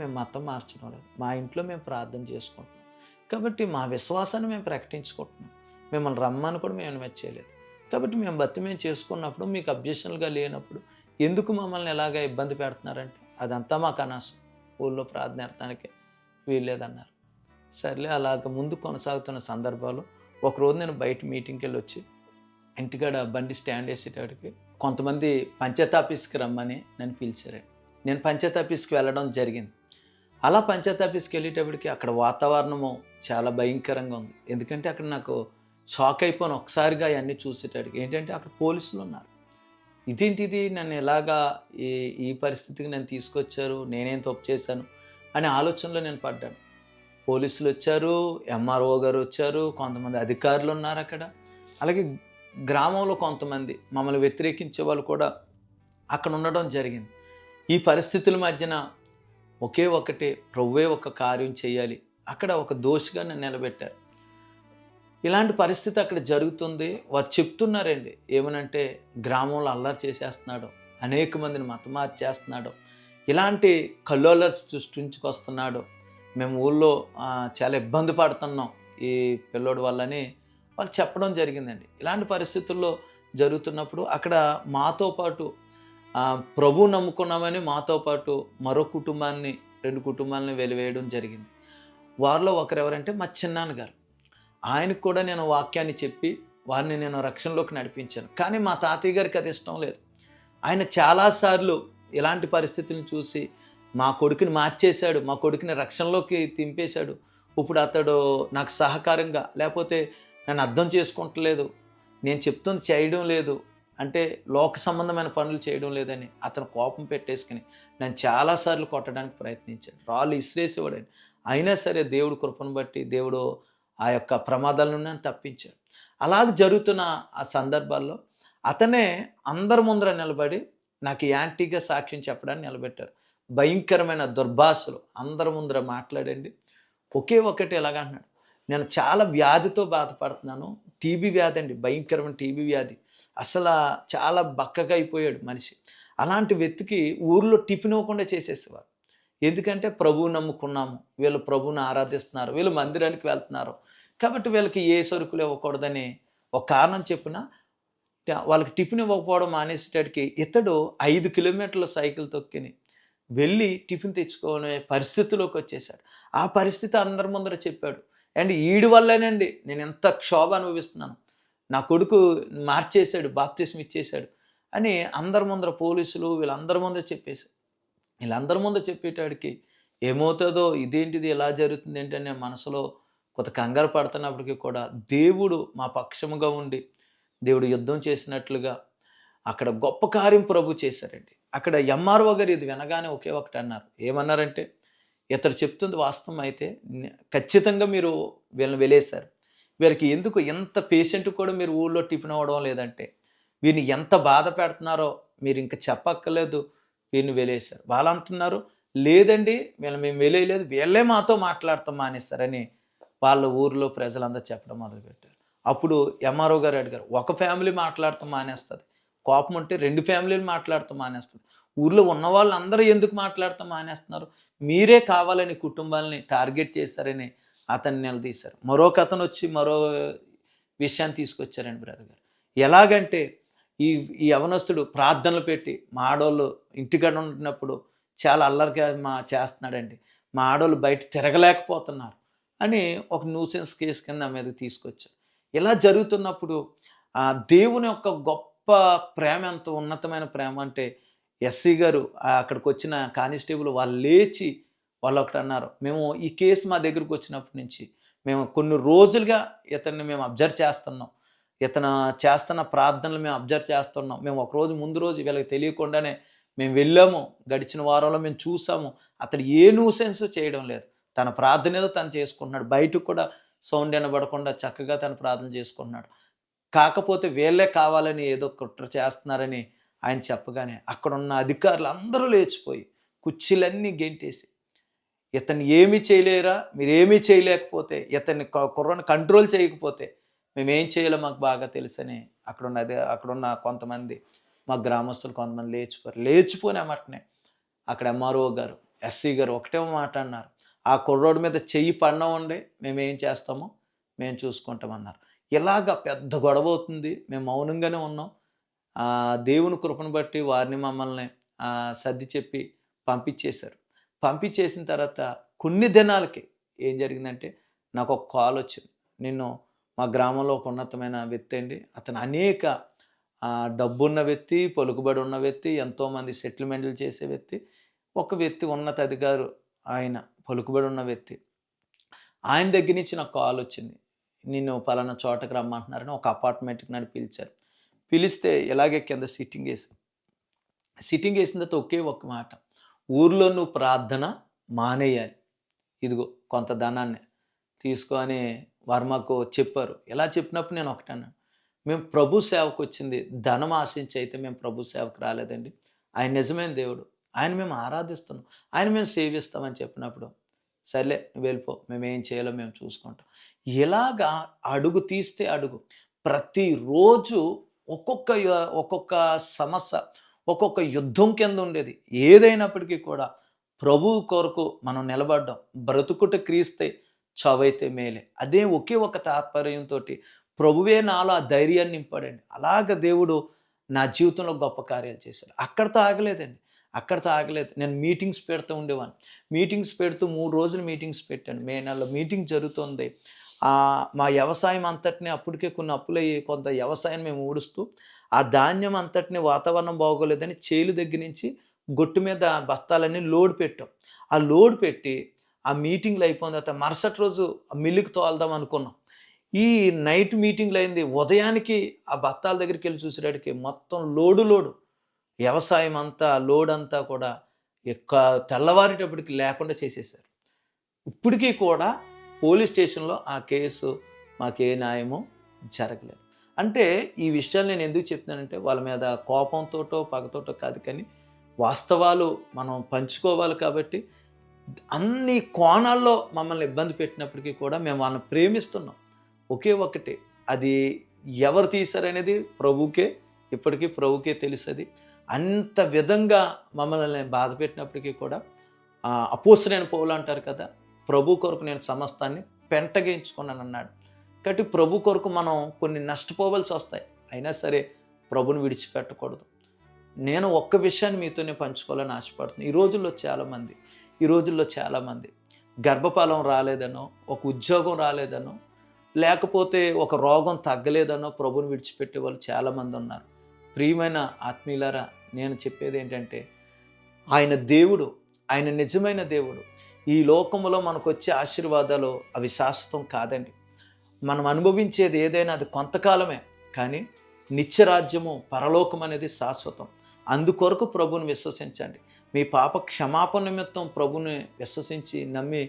మేము మతం మార్చడం లేదు. మా ఇంట్లో మేము ప్రార్థన చేసుకుంటున్నాం. కాబట్టి మా విశ్వాసాన్ని మేము ప్రకటించుకుంటున్నాం. మిమ్మల్ని రమ్మని కూడా మేము ఇన్వైట్ చేయలేదు. కాబట్టి మేము చేసుకున్నప్పుడు మీకు అబ్జెక్షన్‌లుగా లేనప్పుడు ఎందుకు మమ్మల్ని ఇలాగ ఇబ్బంది పెడుతున్నారంటే, అదంతా మాకు అనవసరం. ఊళ్ళో ప్రార్థన ఎడతానికి వీల్లేదన్నారు. సర్లే అలాగ ముందు కొనసాగుతున్న సందర్భాలు ఒకరోజు నేను బయట మీటింగ్‌కెళ్ళొచ్చి ఇంటికాడ బండి స్టాండ్ ఏసేటప్పటికి కొంతమంది పంచాయత్ ఆఫీస్‌కి రమ్మని నన్ను పిలిచారండి. నేను పంచాయత్ ఆఫీస్‌కి వెళ్ళడం జరిగింది. అలా పంచాయత్ ఆఫీస్‌కి వెళ్ళేటప్పటికి అక్కడ వాతావరణము చాలా భయంకరంగా ఉంది. ఎందుకంటే అక్కడ నాకు షాక్ అయిపోయాను ఒకసారిగా అయన్నీ చూసేటప్పటికి. ఏంటంటే అక్కడ పోలీసులున్నారు. ఇదేంటిది నన్ను ఇలాగా ఈ ఈ పరిస్థితికి నన్ను తీసుకొచ్చారు. నేనేం తప్పు చేశాను అనే ఆలోచనలో నేను పడ్డాను. పోలీసులు వచ్చారు, ఎంఆర్ఓ గారు వచ్చారు, కొంతమంది అధికారులు ఉన్నారు అక్కడ. అలాగే గ్రామంలో కొంతమంది మమ్మల్ని వ్యతిరేకించే వాళ్ళు కూడా అక్కడ ఉండడం జరిగింది. ఈ పరిస్థితుల మధ్యన ఒకే ఒకటి, ప్రభువే ఒక కార్యం చేయాలి. అక్కడ ఒక దోషిగా నన్ను నిలబెట్టారు. ఇలాంటి పరిస్థితి అక్కడ జరుగుతుంది. వారు చెప్తున్నారండి ఏమనంటే, గ్రామంలో అల్లరి చేసేస్తున్నాడు, అనేక మందిని మతమార్చేస్తున్నాడు, ఇలాంటి కల్లోలర్స్ సృష్టించుకొస్తున్నాడు, మేము ఊళ్ళో చాలా ఇబ్బంది పడుతున్నాం ఈ పిల్లోడి వల్లని వాళ్ళు చెప్పడం జరిగిందండి. ఇలాంటి పరిస్థితుల్లో జరుగుతున్నప్పుడు అక్కడ మాతో పాటు ప్రభు నమ్ముకున్నామని మాతో పాటు మరో కుటుంబాన్ని, 2 కుటుంబాలని వెలివేయడం జరిగింది. వారిలో ఒకరు ఎవరంటే మా చిన్నాన్నగారు. ఆయనకు కూడా నేను వాక్యాన్ని చెప్పి వారిని నేను రక్షణలోకి నడిపించాను. కానీ మా తాతయ్య గారికి అది ఇష్టం లేదు. ఆయన చాలాసార్లు ఇలాంటి పరిస్థితులను చూసి మా కొడుకుని మార్చేశాడు, మా కొడుకుని రక్షణలోకి తింపేశాడు. ఇప్పుడు అతడు నాకు సహకారంగా, లేకపోతే నన్ను అర్థం చేసుకుంటలేదు, నేను చెప్తుంది చేయడం లేదు, అంటే లోక సంబంధమైన పనులు చేయడం లేదని అతను కోపం పెట్టేసుకుని నన్ను చాలాసార్లు కొట్టడానికి ప్రయత్నించాడు. రాళ్ళు ఇసిరేసేవాడండి. అయినా సరే దేవుడు కృపను బట్టి దేవుడు ఆ యొక్క ప్రమాదాల నుండి నన్ను తప్పించాడు. అలాగ జరుగుతున్న ఆ సందర్భాల్లో అతనే అందరి ముందర నిలబడి నాకు యాంటీగా సాక్ష్యం చెప్పడానికి నిలబెట్టారు. భయంకరమైన దుర్భాషలు అందరి ముందర మాట్లాడండి. ఒకే ఒకటి ఎలాగంటున్నాడు, నేను చాలా వ్యాధితో బాధపడుతున్నాను, టీబీ వ్యాధి అండి, భయంకరమైన టీబీ వ్యాధి, అసలు చాలా బక్కగా అయిపోయాడు మనిషి. అలాంటి వ్యక్తికి ఊర్లో టిఫిన్ ఇవ్వకుండా చేసేసేవారు. ఎందుకంటే ప్రభువు నమ్ముకున్నాము, వీళ్ళు ప్రభువుని ఆరాధిస్తున్నారు, వీళ్ళు మందిరానికి వెళ్తున్నారు, కాబట్టి వీళ్ళకి ఏ సరుకులు ఇవ్వకూడదని ఒక కారణం చెప్పిన వాళ్ళకి టిఫిన్ ఇవ్వకపోవడం మానేసేటడికి ఇతడు 5 కిలోమీటర్ల సైకిల్ తొక్కిని వెళ్ళి టిఫిన్ తెచ్చుకునే పరిస్థితిలోకి వచ్చేసాడు. ఆ పరిస్థితి అందరి ముందర చెప్పాడు. అండ్ ఈడి వల్లేనండి నేను ఎంత క్షోభ అనుభవిస్తున్నాను, నా కొడుకు మార్చేశాడు, బాప్తిస్మ ఇచ్చేశాడు అని అందరి ముందర పోలీసులు వీళ్ళందరి ముందర చెప్పేశాడు. వీళ్ళందరి ముందర చెప్పేటాడికి ఏమవుతుందో, ఇదేంటిది ఎలా జరుగుతుంది ఏంటనే మనసులో కొంత కంగారు పడుతున్నప్పటికీ కూడా దేవుడు మా పక్షముగా ఉండి దేవుడు యుద్ధం చేసినట్లుగా అక్కడ గొప్ప కార్యం ప్రభు చేశారండి. అక్కడ ఎంఆర్ఓ గారు ఇది వినగానే ఒకే ఒకటి అన్నారు. ఏమన్నారంటే, ఇతడు చెప్తుంది వాస్తవం అయితే ఖచ్చితంగా మీరు వీళ్ళని వెలేశారు, వీరికి ఎందుకు ఎంత పేషెంట్ కూడా మీరు ఊళ్ళో టిఫిన్ అవ్వడం లేదంటే వీరిని ఎంత బాధ పెడుతున్నారో మీరు ఇంకా చెప్పక్కర్లేదు, వీరిని వెలేశారు. వాళ్ళు అంటున్నారు లేదండి వీళ్ళని మేము వెలేయలేదు, వీళ్ళే మాతో మాట్లాడతాం మానేస్తారని వాళ్ళ ఊర్లో ప్రజలందరూ చెప్పడం మొదలుపెట్టారు. అప్పుడు ఎంఆర్ఓ గారు అడిగారు, ఒక ఫ్యామిలీ మాట్లాడతాం మానేస్తుంది, కోపం ఉంటే 2 ఫ్యామిలీలు మాట్లాడతాం మానేస్తుంది, ఊర్లో ఉన్న వాళ్ళందరూ ఎందుకు మాట్లాడతాం మానేస్తున్నారు, మీరే కావాలని కుటుంబాలని టార్గెట్ చేశారని అతన్ని నిలదీశారు. మరొక అతను వచ్చి మరో విషయాన్ని తీసుకొచ్చారండి బ్రదర్ గారు. ఎలాగంటే ఈ ఈ యవనస్తుడు ప్రార్థనలు పెట్టి మా ఆడవాళ్ళు ఇంటికాడ ఉంటున్నప్పుడు చాలా అల్లరిగా చేస్తున్నాడండి, మా ఆడవాళ్ళు బయట తిరగలేకపోతున్నారు అని ఒక న్యూసెన్స్ కేసు కింద నా మీదకి తీసుకొచ్చారు. ఇలా జరుగుతున్నప్పుడు దేవుని యొక్క గొప్ప ప్రేమ ఎంత ఉన్నతమైన ప్రేమ అంటే, ఎస్సీ గారు అక్కడికి వచ్చిన కానిస్టేబుల్ వాళ్ళు లేచి వాళ్ళు ఒకటి అన్నారు, మేము ఈ కేసు మా దగ్గరకు వచ్చినప్పటి నుంచి మేము కొన్ని రోజులుగా ఇతన్ని మేము అబ్జర్వ్ చేస్తున్నాం, ఇతను చేస్తున్న ప్రార్థనలు మేము అబ్జర్వ్ చేస్తున్నాం, మేము ఒకరోజు ముందు రోజు వీళ్ళకి తెలియకుండానే మేము వెళ్ళాము, గడిచిన వారంలో మేము చూసాము, అతడు ఏ న్యూసెన్స్ చేయడం లేదు, తన ప్రార్థన ఏదో తను చేసుకుంటున్నాడు, బయటకు కూడా సౌండ్ వినబడకుండా చక్కగా తను ప్రార్థన చేసుకుంటున్నాడు. కాకపోతే వీళ్ళే కావాలని ఏదో కుట్ర చేస్తున్నారని ఆయన చెప్పగానే అక్కడున్న అధికారులు అందరూ లేచిపోయి కుర్చీలన్నీ గెంటేసి, ఇతన్ని ఏమీ చేయలేరా, మీరేమీ చేయలేకపోతే, ఇతన్ని కుర్రని కంట్రోల్ చేయకపోతే మేమేం చేయాలో మాకు బాగా తెలుసని అక్కడున్న కొంతమంది మా గ్రామస్తులు కొంతమంది లేచిపోయిన మటనే అక్కడ ఎంఆర్ఓ గారు, ఎస్సీ గారు ఒకటే మాట అన్నారు, ఆ కుర్రోడి మీద చెయ్యి పడినామండి మేమేం చేస్తామో మేము చూసుకుంటామన్నారు. ఇలాగ పెద్ద గొడవ అవుతుంది, మేము మౌనంగానే ఉన్నాం. దేవుని కృపను బట్టి వారిని మమ్మల్ని సర్ది చెప్పి పంపించేశారు. పంపించేసిన తర్వాత కొన్ని దినాలకి ఏం జరిగిందంటే నాకు ఒక కాల్ వచ్చింది. నిన్ను మా గ్రామంలో ఒక ఉన్నతమైన వ్యక్తి అండి, అతను అనేక డబ్బున్న వ్యక్తి, పలుకుబడి ఉన్న వ్యక్తి, ఎంతోమంది సెటిల్మెంట్లు చేసే వ్యక్తి, ఒక వ్యక్తి ఉన్నత అధికారు, ఆయన పలుకుబడి ఉన్న వ్యక్తి, ఆయన దగ్గర నుంచి నాకు కాల్ వచ్చింది, నిన్ను పలానా చోటకి రమ్మంటున్నారని ఒక అపార్ట్మెంట్కి నన్ను పిలిచారు. పిలిస్తే ఇలాగే కింద సిట్టింగ్ వేసిన తర్వాత ఒకే ఒక మాట, ఊర్లో నువ్వు ప్రార్థన మానేయాలి, ఇదిగో కొంత ధనాన్ని తీసుకొని వారు మాకు చెప్పారు. ఇలా చెప్పినప్పుడు నేను ఒకటే అన్నాను, మేము ప్రభు సేవకు వచ్చింది ధనం ఆశించి అయితే మేము ప్రభు సేవకు రాలేదండి. ఆయన నిజమైన దేవుడు. ఆయన మేము ఆరాధిస్తున్నాం. ఆయన మేము సేవిస్తామని చెప్పినప్పుడు, సర్లే నువ్వు వెళ్ళిపో. మేమేం చేయాలో మేము చూసుకుంటాం. ఇలాగా అడుగు తీస్తే అడుగు. ప్రతిరోజు ఒక్కొక్క సమస్య, ఒక్కొక్క యుద్ధం కింద ఉండేది. ఏదైనప్పటికీ కూడా ప్రభువు కొరకు మనం నిలబడ్డాం. బ్రతుకుట క్రీస్తే, చావైతే మేలే. అదే ఒకే ఒక తాత్పర్యంతోటి ప్రభువే నాలో ఆ ధైర్యాన్ని నింపాడండి. అలాగ దేవుడు నా జీవితంలో గొప్ప కార్యాలు చేశాడు. అక్కడితో ఆగలేదండి. అక్కడితో ఆగలేదు. నేను మీటింగ్స్ పెడుతూ ఉండేవాడిని. మీటింగ్స్ పెడుతూ 3 రోజులు మీటింగ్స్ పెట్టాను. మే నెలలో మీటింగ్ జరుగుతుంది. మా వ్యవసాయం అంతటిని అప్పటికే కొన్ని అప్పులయ్యి కొంత వ్యవసాయాన్ని మేము ఊడుస్తూ, ఆ ధాన్యం అంతటిని వాతావరణం బాగోలేదని చేలు దగ్గర నుంచి గొట్టు మీద బస్తాలన్నీ లోడ్ పెట్టాం. ఆ లోడ్ పెట్టి ఆ మీటింగ్లు అయిపోయిన తర్వాత మరుసటి రోజు మిల్లుకి తోలుదాం అనుకున్నాం. ఈ నైట్ మీటింగ్లు అయింది. ఉదయానికి ఆ బత్తాల దగ్గరికి వెళ్ళి చూసేటప్పటికి మొత్తం లోడు వ్యవసాయం అంతా లోడ్ అంతా కూడా తెల్లవారేటప్పటికి లేకుండా చేసేసారు. ఇప్పటికీ కూడా పోలీస్ స్టేషన్లో ఆ కేసు మాకే న్యాయమో జరగలేదు. అంటే ఈ విషయాలు నేను ఎందుకు చెప్తున్నానంటే వాళ్ళ మీద కోపంతోటో పగతోటో కాదు, కానీ వాస్తవాలు మనం పంచుకోవాలి కాబట్టి అన్ని కోణాల్లో మమ్మల్ని ఇబ్బంది పెట్టినప్పటికీ కూడా మేము వాళ్ళని ప్రేమిస్తున్నాం. ఒకే ఒకటి, అది ఎవరు తీశారనేది ప్రభుకే, ఇప్పటికీ ప్రభుకే తెలుసది. అంత విధంగా మమ్మల్ని బాధ పెట్టినప్పటికీ కూడా అపోస్తలుడైన పౌలు అంటారు కదా, ప్రభు కొరకు నేను సమస్తాన్ని పెంటగించుకున్నాను అన్నాడు. కాబట్టి ప్రభు కొరకు మనం కొన్ని నష్టపోవలసి వస్తాయి. అయినా సరే ప్రభుని విడిచిపెట్టకూడదు. నేను ఒక్క విషయాన్ని మీతోనే పంచుకోవాలని ఆశపడుతున్నాను. ఈ రోజుల్లో చాలామంది గర్భఫలం రాలేదనో, ఒక ఉద్యోగం రాలేదనో, లేకపోతే ఒక రోగం తగ్గలేదనో ప్రభుని విడిచిపెట్టే వాళ్ళు చాలామంది ఉన్నారు. ప్రియమైన ఆత్మీయులారా, నేను చెప్పేది ఏంటంటే, ఆయన దేవుడు, ఆయన నిజమైన దేవుడు. ఈ లోకంలో మనకు వచ్చే ఆశీర్వాదాలు అవి శాశ్వతం కాదండి. మనం అనుభవించేది ఏదైనా అది కొంతకాలమే, కానీ నిత్యరాజ్యము పరలోకం అనేది శాశ్వతం. అందుకొరకు ప్రభుని విశ్వసించండి. మీ పాప క్షమాపణ నిమిత్తం ప్రభుని విశ్వసించి నమ్మి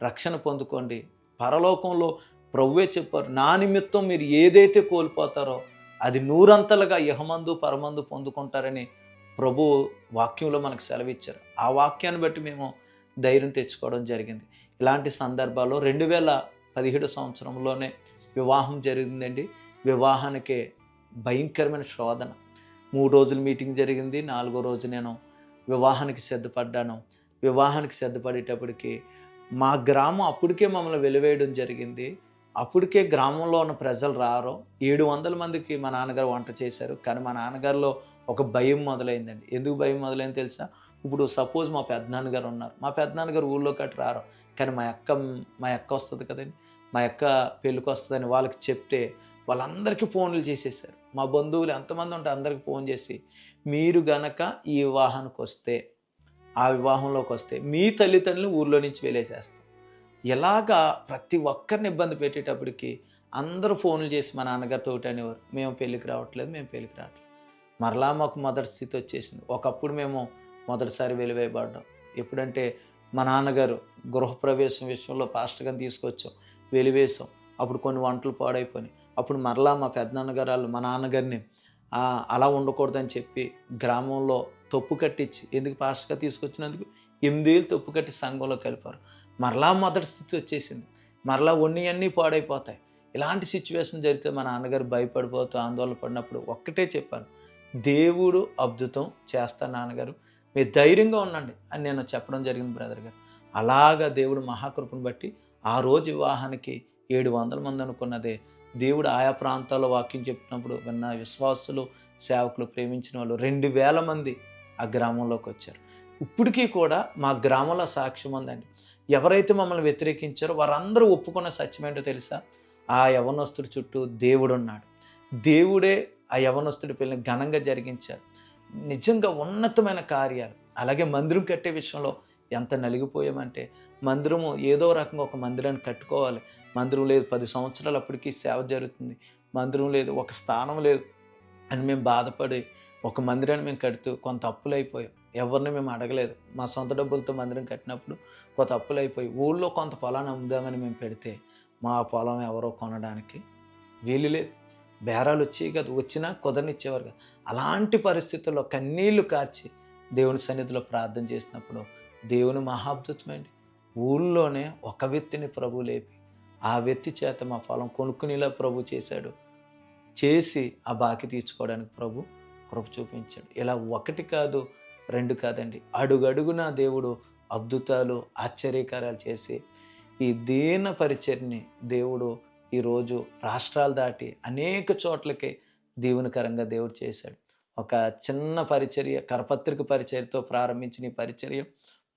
రక్షణ పొందుకోండి. పరలోకంలో ప్రభువే చెప్పారు, నా నిమిత్తం మీరు ఏదైతే కోల్పోతారో అది 100 ఇహమందు పరమందు పొందుకుంటారని ప్రభు వాక్యంలో మనకు సెలవిచ్చారు. ఆ వాక్యాన్ని బట్టి మేము ధైర్యం తెచ్చుకోవడం జరిగింది. ఇలాంటి సందర్భాల్లో 2017 సంవత్సరంలోనే వివాహం జరిగిందండి. వివాహానికే భయంకరమైన శోధన. 3 రోజులు మీటింగ్ జరిగింది. 4వ రోజు నేను వివాహానికి సిద్ధపడ్డాను. వివాహానికి సిద్ధపడేటప్పటికి మా గ్రామం అప్పటికే మమ్మల్ని వెలివేయడం జరిగింది. అప్పటికే గ్రామంలో ఉన్న ప్రజలు రారు. 700 మందికి మా నాన్నగారు వంట చేశారు. కానీ మా నాన్నగారిలో ఒక భయం మొదలైందండి. ఎందుకు భయం మొదలైంది తెలుసా? ఇప్పుడు సపోజ్ మా పెద్దనాన్నగారు ఉన్నారు. మా పెద్దనాన్నగారు ఊళ్ళో కట్టి రారు. కానీ మా అక్క వస్తుంది కదండి, మా అక్క పెళ్ళికి వస్తుందని వాళ్ళకి చెప్తే వాళ్ళందరికీ ఫోన్లు చేసేసారు. మా బంధువులు ఎంతమంది ఉంటే అందరికి ఫోన్ చేసి, మీరు గనక ఈ వివాహానికి వస్తే, ఆ వివాహంలోకి వస్తే మీ తల్లిదండ్రులు ఊర్లో నుంచి వెళ్ళేసేస్తాం. ఇలాగా ప్రతి ఒక్కరిని ఇబ్బంది పెట్టేటప్పటికి అందరూ ఫోన్లు చేసి మా నాన్నగారితో అనేవారు, మేము పెళ్ళికి రావట్లేదు. మరలా మాకు మొదటి స్థితి వచ్చేసింది. ఒకప్పుడు మేము మొదటిసారి వెలివేయబడ్డాం. ఎప్పుడంటే మా నాన్నగారు గృహప్రవేశం విషయంలో పాస్టర్ గారిని తీసుకొచ్చాం, వెలివేసాం. అప్పుడు కొన్ని వంటలు పాడైపోయినాయి. అప్పుడు మరలా మా పెద్దనాన్నగారు వాళ్ళు మా నాన్నగారిని అలా ఉండకూడదని చెప్పి గ్రామంలో తప్పు కట్టించి, ఎందుకు పాస్టర్ గారు తీసుకొచ్చినందుకు 8 ఏళ్ళు తప్పు కట్టి సంఘంలో కలిపారు. మరలా మొదటి స్థితి వచ్చేసింది. మరలా అన్నీ పాడైపోతాయి. ఇలాంటి సిచ్యువేషన్ జరిగితే మా నాన్నగారు భయపడిపోతూ ఆందోళన పడినప్పుడు ఒక్కటే చెప్పాను, దేవుడు అద్భుతం చేస్తాను నాన్నగారు, మీరు ధైర్యంగా ఉండండి అని నేను చెప్పడం జరిగింది బ్రదర్ గారు. అలాగా దేవుడు మహాకృపను బట్టి ఆ రోజు వివాహానికి 700 మంది అనుకున్నదే దేవుడు ఆయా ప్రాంతాల్లో వాక్యం చెప్పినప్పుడు విన్న విశ్వాసులు, సేవకులు, ప్రేమించిన వాళ్ళు 2000 మంది ఆ గ్రామంలోకి వచ్చారు. ఇప్పటికీ కూడా మా గ్రామంలో సాక్ష్యం ఉందండి. ఎవరైతే మమ్మల్ని వ్యతిరేకించారో వారందరూ ఒప్పుకున్న సత్యం ఏంటో తెలుసా? ఆ యవనస్తుడి చుట్టూ దేవుడు ఉన్నాడు. దేవుడే ఆ యవనస్తుడి పెళ్ళిని ఘనంగా జరిగించారు. నిజంగా ఉన్నతమైన కార్యాలు. అలాగే మందిరం కట్టే విషయంలో ఎంత నలిగిపోయామంటే, మందిరము ఏదో రకంగా ఒక మందిరాన్ని కట్టుకోవాలి. మందిరం లేదు, 10 సంవత్సరాలు అప్పటికి సేవ జరుగుతుంది, మందిరం లేదు, ఒక స్థానం లేదు అని మేము బాధపడి ఒక మందిరాన్ని మేము కడుతూ కొంత అప్పులైపోయాం. ఎవరిని మేము అడగలేదు. మా సొంత డబ్బులతో మందిరం కట్టినప్పుడు కొంత అప్పులైపోయి ఊళ్ళో కొంత పొలాన్ని అమ్ముదామని మేము పెడితే మా పొలం ఎవరో కొనడానికి వీలు లేదు. బేరాలు వచ్చేవి కాదు. వచ్చినా కుదరనిచ్చేవారు కాదు. అలాంటి పరిస్థితుల్లో కన్నీళ్లు కార్చి దేవుని సన్నిధిలో ప్రార్థన చేసినప్పుడు దేవుని మహాద్భుతమండి. ఊళ్ళోనే ఒక వ్యక్తిని ప్రభు లేపి ఆ వ్యక్తి చేత మా పొలం కొనుక్కునేలా ప్రభు చేశాడు. చేసి ఆ బాకీ తీర్చుకోవడానికి ప్రభు కృప చూపించాడు. ఇలా ఒకటి కాదు, రెండు కాదండి. అడుగడుగునా దేవుడు అద్భుతాలు, ఆశ్చర్యకార్యాలు చేసి ఈ దీన పరిచర్ని దేవుడు ఈరోజు రాష్ట్రాలు దాటి అనేక చోట్లకి దీవెనకరంగా దేవుడు చేశాడు. ఒక చిన్న పరిచర్య, కరపత్రిక పరిచర్యతో ప్రారంభించిన ఈ పరిచర్య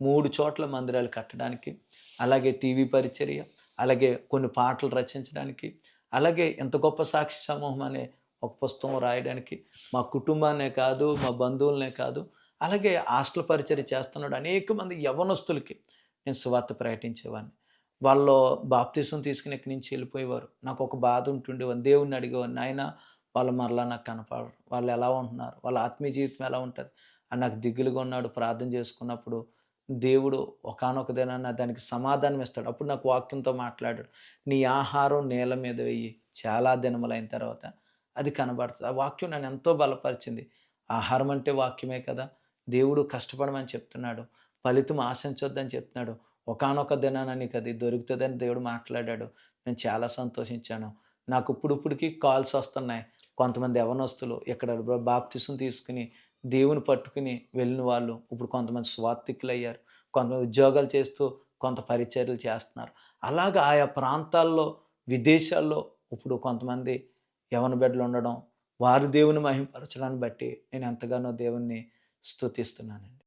3 చోట్ల మందిరాలు కట్టడానికి, అలాగే టీవీ పరిచర్య, అలాగే కొన్ని పాటలు రచించడానికి, అలాగే ఎంత గొప్ప సాక్షి సమూహం అనే ఒక పుస్తకం రాయడానికి, మా కుటుంబాన్నే కాదు, మా బంధువులనే కాదు, అలాగే హాస్టల్ పరిచర్య చేస్తున్నాడు అనేక మంది యవ్వనస్తులకి నేను సువార్త ప్రకటించేవాడిని. వాళ్ళు బాప్తీసం తీసుకుని ఇక్కడి నుంచి వెళ్ళిపోయేవారు. నాకు ఒక బాధ ఉంటుండేవాడిని. దేవుడిని అడిగేవాడిని, నాయనా వాళ్ళు మరలా నాకు కనపడరు. వాళ్ళు ఎలా ఉంటున్నారు? వాళ్ళ ఆత్మీయ జీవితం ఎలా ఉంటది? అని నాకు దిగులుగా ఉన్నాడు. ప్రార్థన చేసుకున్నప్పుడు దేవుడు ఒకానొక దినాన దానికి సమాధానం ఇస్తాడు. అప్పుడు నాకు వాక్యంతో మాట్లాడాడు. నీ ఆహారం నేల మీద వెయ్యి. చాలా దినములైన తర్వాత అది కనబడుతది. ఆ వాక్యం నన్ను ఎంతో బలపరిచింది. ఆహారం అంటే వాక్యమే కదా! దేవుడు కష్టపడమని చెప్తున్నాడు. ఫలితం ఆశించొద్దని చెప్తున్నాడు. ఒకానొక దినాన నీకది దొరుకుతదని దేవుడు మాట్లాడాడు. నేను చాలా సంతోషించాను. నాకు ఇప్పుడిప్పుడికి కాల్స్ వస్తున్నాయి. కొంతమంది యవ్వనస్తులు ఇక్కడ బాప్తిసం తీసుకుని, దేవుని పట్టుకుని వెళ్ళిన వాళ్ళు ఇప్పుడు కొంతమంది స్వార్థికులయ్యారు. కొంతమంది ఉద్యోగాలు చేస్తూ కొంత పరిచర్యలు చేస్తున్నారు. అలాగా ఆయా ప్రాంతాల్లో, విదేశాల్లో ఇప్పుడు కొంతమంది యవ్వన బిడ్డలు ఉండడం, వారు దేవుని మహిమపరచడాన్ని బట్టి నేను ఎంతగానో దేవుణ్ణి స్తుతిస్తున్నానండి.